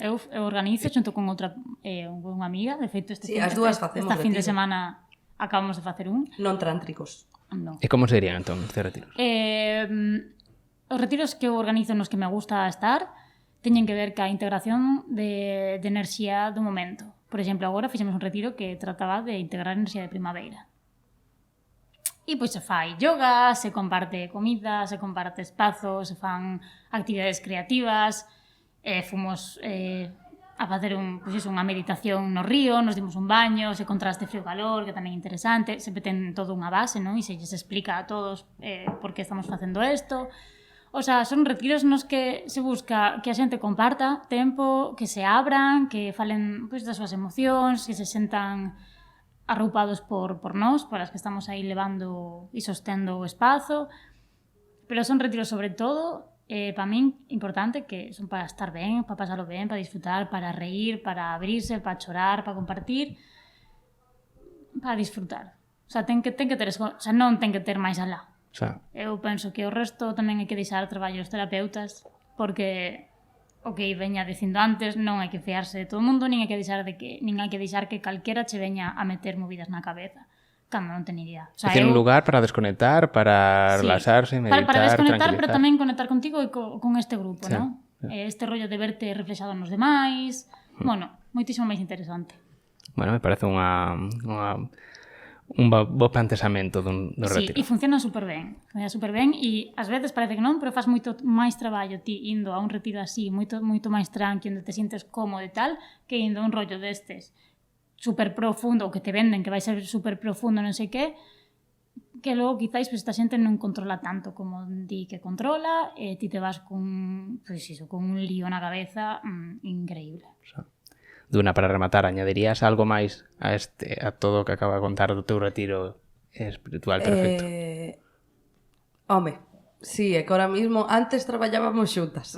Eu organizo xunto con outra unha amiga, de feito esta fin de semana acabamos de facer un. Non trántricos. No. E como serían entón estes retiros? Os retiros que eu organizo nos que me gusta estar teñen que ver ca integración de enerxía do momento. Por exemplo, agora fixemos un retiro que trataba de integrar enerxía de primavera. E pois se fai yoga, se comparte comida, se comparte espazos, se fan actividades creativas, fomos a facer unha meditación no río, nos dimos un baño, se contraste frío-calor, que tamén é interesante, sempre ten todo unha base, non? E se lles explica a todos por que estamos facendo isto. O sea, son retiros nos que se busca que a xente comparta tempo, que se abran, que falen pois, das súas emocións, que se sentan arroupados por nós, por as que estamos aí levando e sostendo o espazo, pero son retiros sobre todo para min importante, que son para estar ben, para pasarlo ben, para disfrutar, para reír, para abrirse, para chorar, para compartir, para disfrutar. O sea, ten que ter, o sea, non ten que ter máis alá. Eu penso que o resto tamén hai que deixar traballo aos terapeutas, porque o que veña dicindo antes, non hai que fiarse de todo o mundo, nin hai que deixar que calquera che veña a meter movidas na cabeza. Cando non ten idea. O sea, un lugar para desconectar, para relaxarse, meditar, para desconectar, tranquilizar. Pero tamén conectar contigo e con este grupo, sí, ¿no? Sí. Este rollo de verte reflexado nos demais, bueno, moitísimo máis interesante. Bueno, me parece un bo planteamento do retiro. Sí, e funciona super ben. E ás veces parece que non, pero faz moito máis traballo ti indo a un retiro así, moito máis tranqui, onde te sientes cómodo e tal, que indo a un rollo destes super profundo, o que te venden que vai ser super profundo, non sei que logo quizáis pues, esta xente non controla tanto como di que controla, e ti te vas con un lío na cabeza increíble. Duna, para rematar, añadirías algo máis a todo o que acaba de contar do teu retiro espiritual perfecto? Home, sí, é que ahora mismo antes traballábamos xuntas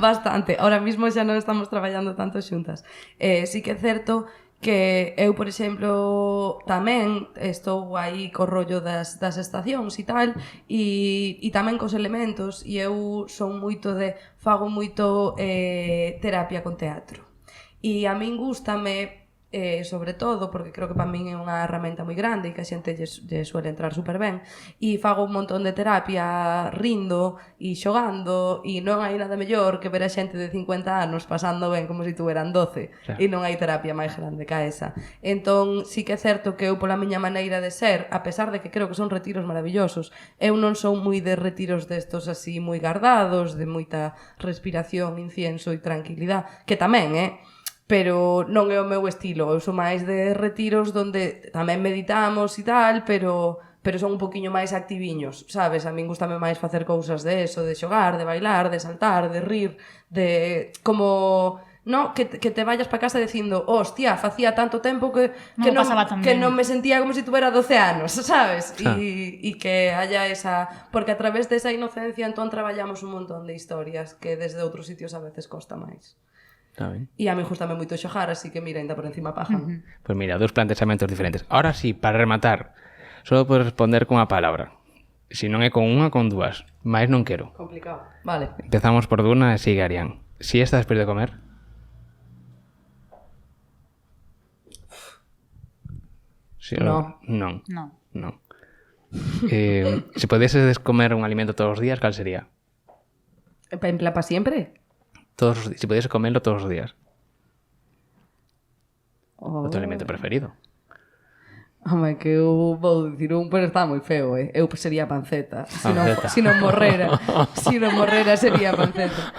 bastante, ahora mismo xa non estamos traballando tanto xuntas. Sí que é certo que eu, por exemplo, tamén estou aí co rollo das estacións e tal, e tamén cos elementos, e eu son moito fago moito terapia con teatro. E a min gústame sobre todo, porque creo que para min é unha herramienta moi grande e que a xente lle suele entrar super ben, e fago un montón de terapia rindo e xogando, e non hai nada mellor que ver a xente de 50 anos pasando ben como se tuveran 12, Claro. e non hai terapia máis grande que esa. Entón, sí que é certo que eu pola miña maneira de ser, a pesar de que creo que son retiros maravillosos, eu non son moi de retiros destos así moi gardados, de moita respiración, incienso e tranquilidade, que tamén, pero non é o meu estilo. Eu sou máis de retiros donde tamén meditamos e tal, pero son un poquinho máis activiños, sabes? A min gustame máis facer cousas de eso, de xogar, de bailar, de saltar, de rir, de como... No, que te vayas para casa dicindo, hostia, facía tanto tempo que non me sentía como se tuvera 12 anos, sabes? E que haya esa... Porque a través desa inocencia entón traballamos un montón de historias que desde outros sitios a veces costa máis. Está ben. E a mí justame moito xogar, así que mira, ainda por encima paja. Pois mira, dous plantexamentos diferentes. Ahora sí, para rematar, só podes responder con unha palabra. Se non é con unha, con dúas. Mais non quero. Complicado. Vale. Empezamos por Duna e sigue Arián. Si esta despois de comer? Si No. Non. Non. Non. Se podeses comer un alimento todos os días, cal sería? En plan, pa siempre? Todos os días. Se podeses comerlo todos os días. O Oh. teu alimento preferido. Home, que eu vou dicir un, pero está moi feo, Eu sería panceta. Panceta. Si non morrera sería panceta.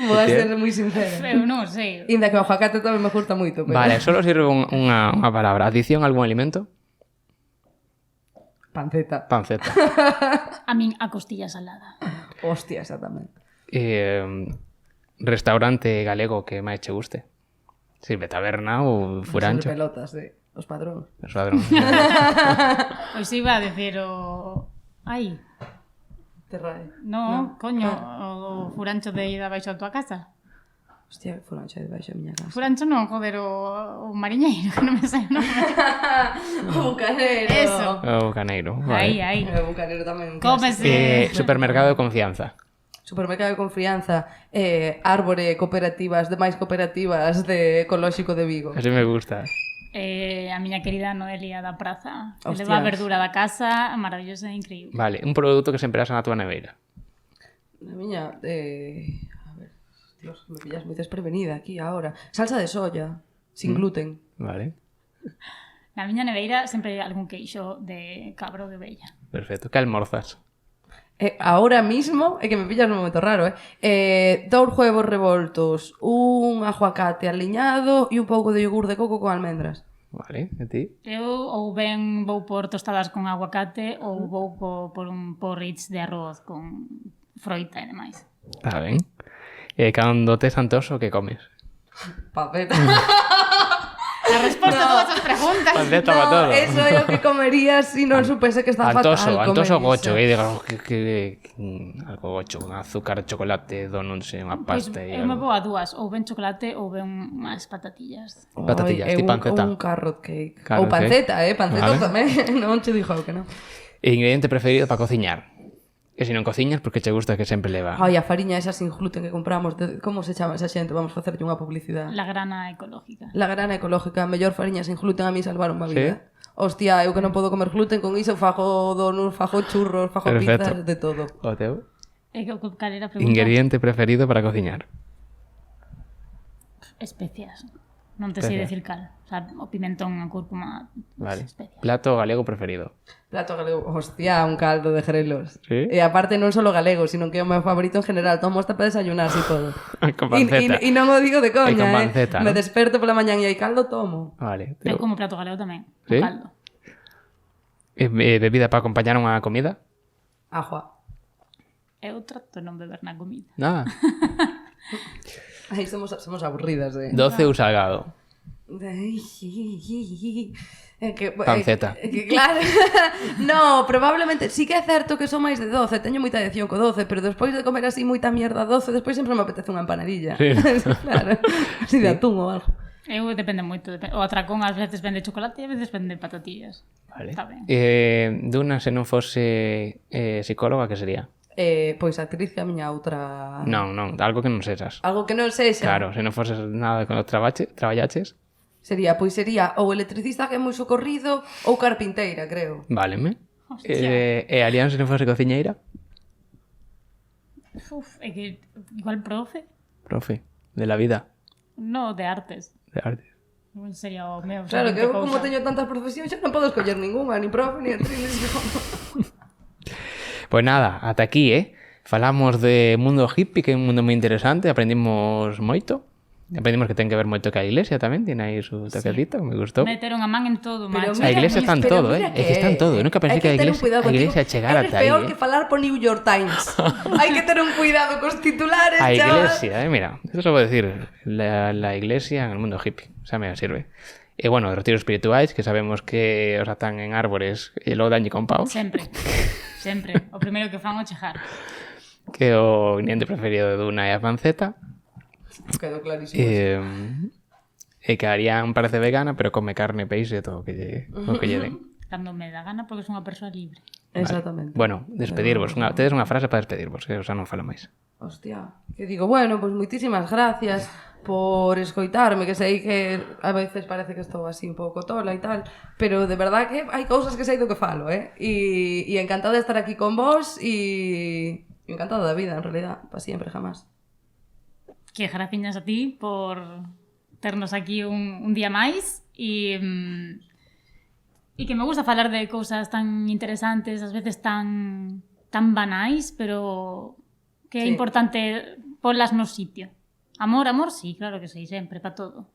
Vou a ser moi sincera. Eu non sei. Inda que o aguacate tamén me gusta moito, pero... Vale, solo sirve unha palabra. Adición a algún alimento? Panceta. Panceta. A min a costilla salada. Hostia, exactamente. Restaurante galego que máis che guste? Sirve taberna ou furancho? Sobre pelotas, os padróns. Os padrón. Pois iba a decir o... Ai, Terrae. no, coño, o furancho de ida baixo a tua casa. Hostia, furancho de baixo a miña casa. Furancho non, joder, o mariñeiro, que non me sai o nome. O bucanero. Eso. O caneiro. Aí, Vale. aí. O bucanero tamén. Cómese. Supermercado de confianza. Supermercado de confianza, árbore, cooperativas, demais cooperativas de ecolóxico de Vigo. Así me gusta. A miña querida Noelia da Praza, que Hostias. leva a verdura da casa, maravillosa e increíble. Vale, un produto que se empreasa na tua neveira. Na miña, a ver, Dios, me pillas moi desprevenida aquí ahora. Salsa de soya, sin gluten. Vale, Na miña neveira sempre hai algún queixo de cabro de ovella. perfecto. Que almorzas? Ahora mismo, é que me pillas nun momento raro, 2 huevos revoltos, un aguacate aliñado e un pouco de yogur de coco con almendras. Vale, e ti? Eu ou ben vou por tostadas con aguacate ou vou por un porridge de arroz con froita e demais. Está ben. Cando tes antoso, que comes? Panceta. A resposta a todas as preguntas. Panceta para todo. Eso é o que comería se non supese que está Antoso, fatal antoso comer gocho, iso. que digas algo gocho, con azúcar, chocolate, donuts, unha Pois pasta e eu me algo. vou a dúas, ou ben chocolate ou ben unhas patatillas. Patatillas, Ai, ti panceta. Un carrot cake. Carrot Ou panceta, panceta Vale. tamén. Non che dixo que non. E ingrediente preferido para cociñar? Que se non cociñas, porque che gusta que sempre leva. Ai, a fariña esa sin gluten que compramos, como se chama esa xente? Vamos a facerlle unha publicidade. La grana ecológica. La grana ecológica, a mellor fariña sin gluten a mí salvaron a Sí? vida. Hostia, eu que non podo comer gluten, con iso fago donuts, fago churros, fago Perfecto. pizzas, de todo. O teu? E cal era a pregunta? Ingrediente preferido para cociñar? Especias. Non te sei Especias. decir cal. O sea, o pimentón, a cúrcuma, Vale. especias. Plato galego preferido? Plato galego, hostia, un caldo de grelos. Sí? E aparte non solo galego, sino que é o meu favorito en general. Tomo hasta para desayunar, así todo. Con panceta. E non o digo de coña, E con panceta, Me ¿no? desperto pola mañán e hai caldo, tomo. Vale. Eu como prato galego tamén. Sí? O caldo. Bebida para acompañar unha comida? Agua. Eu trato de non beber na comida. Nada. Ai, somos aburridas de... 12 ou salgado? Panceta. Que claro. No, probablemente sí que é certo que son máis de 12, teño moita adicción co 12, pero despois de comer así moita mierda 12, despois sempre me apetece unha empanadilla. Sí. Claro. Así de atún ou algo. Eu depende moito. O atracón ás veces vende chocolate e ás veces vende patatillas. Vale. Está ben. Duna, se non fose psicóloga, que sería? Pois actriz que a miña outra... Non, algo que non sesas. Algo que non sexa. Claro, se non foses nada con traballaches. Sería ou electricista que é moi socorrido ou carpinteira, creo. Váleme. Hostia. E Alián se non fose cociñeira? Uf, é que igual profe. Profe, de la vida, No, de artes. de arte. Igual sería o meu. Claro, que eu cousa. como teño tantas profesións xa non podo escoller ninguna, ni profe, ni actriz, ni Pois nada, ata aquí, Falamos de mundo hippie, que é un mundo moi interesante, aprendimos moito. Aprendimos que ten que ver moito ca iglesia tamén, tiene aí su toquecito, que me gustou. Meteron a man en todo, Pero macho. A iglesia está en todo, mira É que está en todo. Eu nunca pensei que a iglesia chegara ata aí, Eres peor que falar por New York Times. Hai que ter un cuidado cos titulares, A chaval. iglesia, mira, eso voy a decir, la iglesia en el mundo hippie, o sea, me sirve. E bueno, de retiros espirituais, que sabemos que os atan en árbores e logo danlle con paus, Sempre. Sempre. O primeiro que fan o chejar. que é o ingrediente preferido de Duna e a panceta. Quedou clarísimo. E que Arián parece vegana, pero come carne, peixe e todo o que lle den. Cando me dá gana porque son unha persoa libre. Exactamente. Bueno, despedirvos. Tedes unha frase para despedirvos, que xa non falo máis. Hostia, que digo, bueno, pois moitísimas gracias por escoitarme, que sei que a veces parece que estou así un pouco tola e tal, pero de verdad que hai cousas que sei do que falo, E encantada de estar aquí con vos e encantada da vida, en realidad, para siempre, jamás. Que graciñas a ti por ternos aquí un día máis e que me gusta falar de cousas tan interesantes, ás veces tan banais, pero que é Sí. importante ponlas no sitio. Amor, sí, claro que sí, sempre, para todo.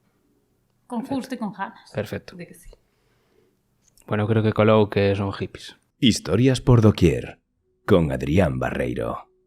Con justo e con ganas. Perfecto. De que sí. Bueno, creo que colou que son hippies. Historias por doquier, con Adrián Barreiro.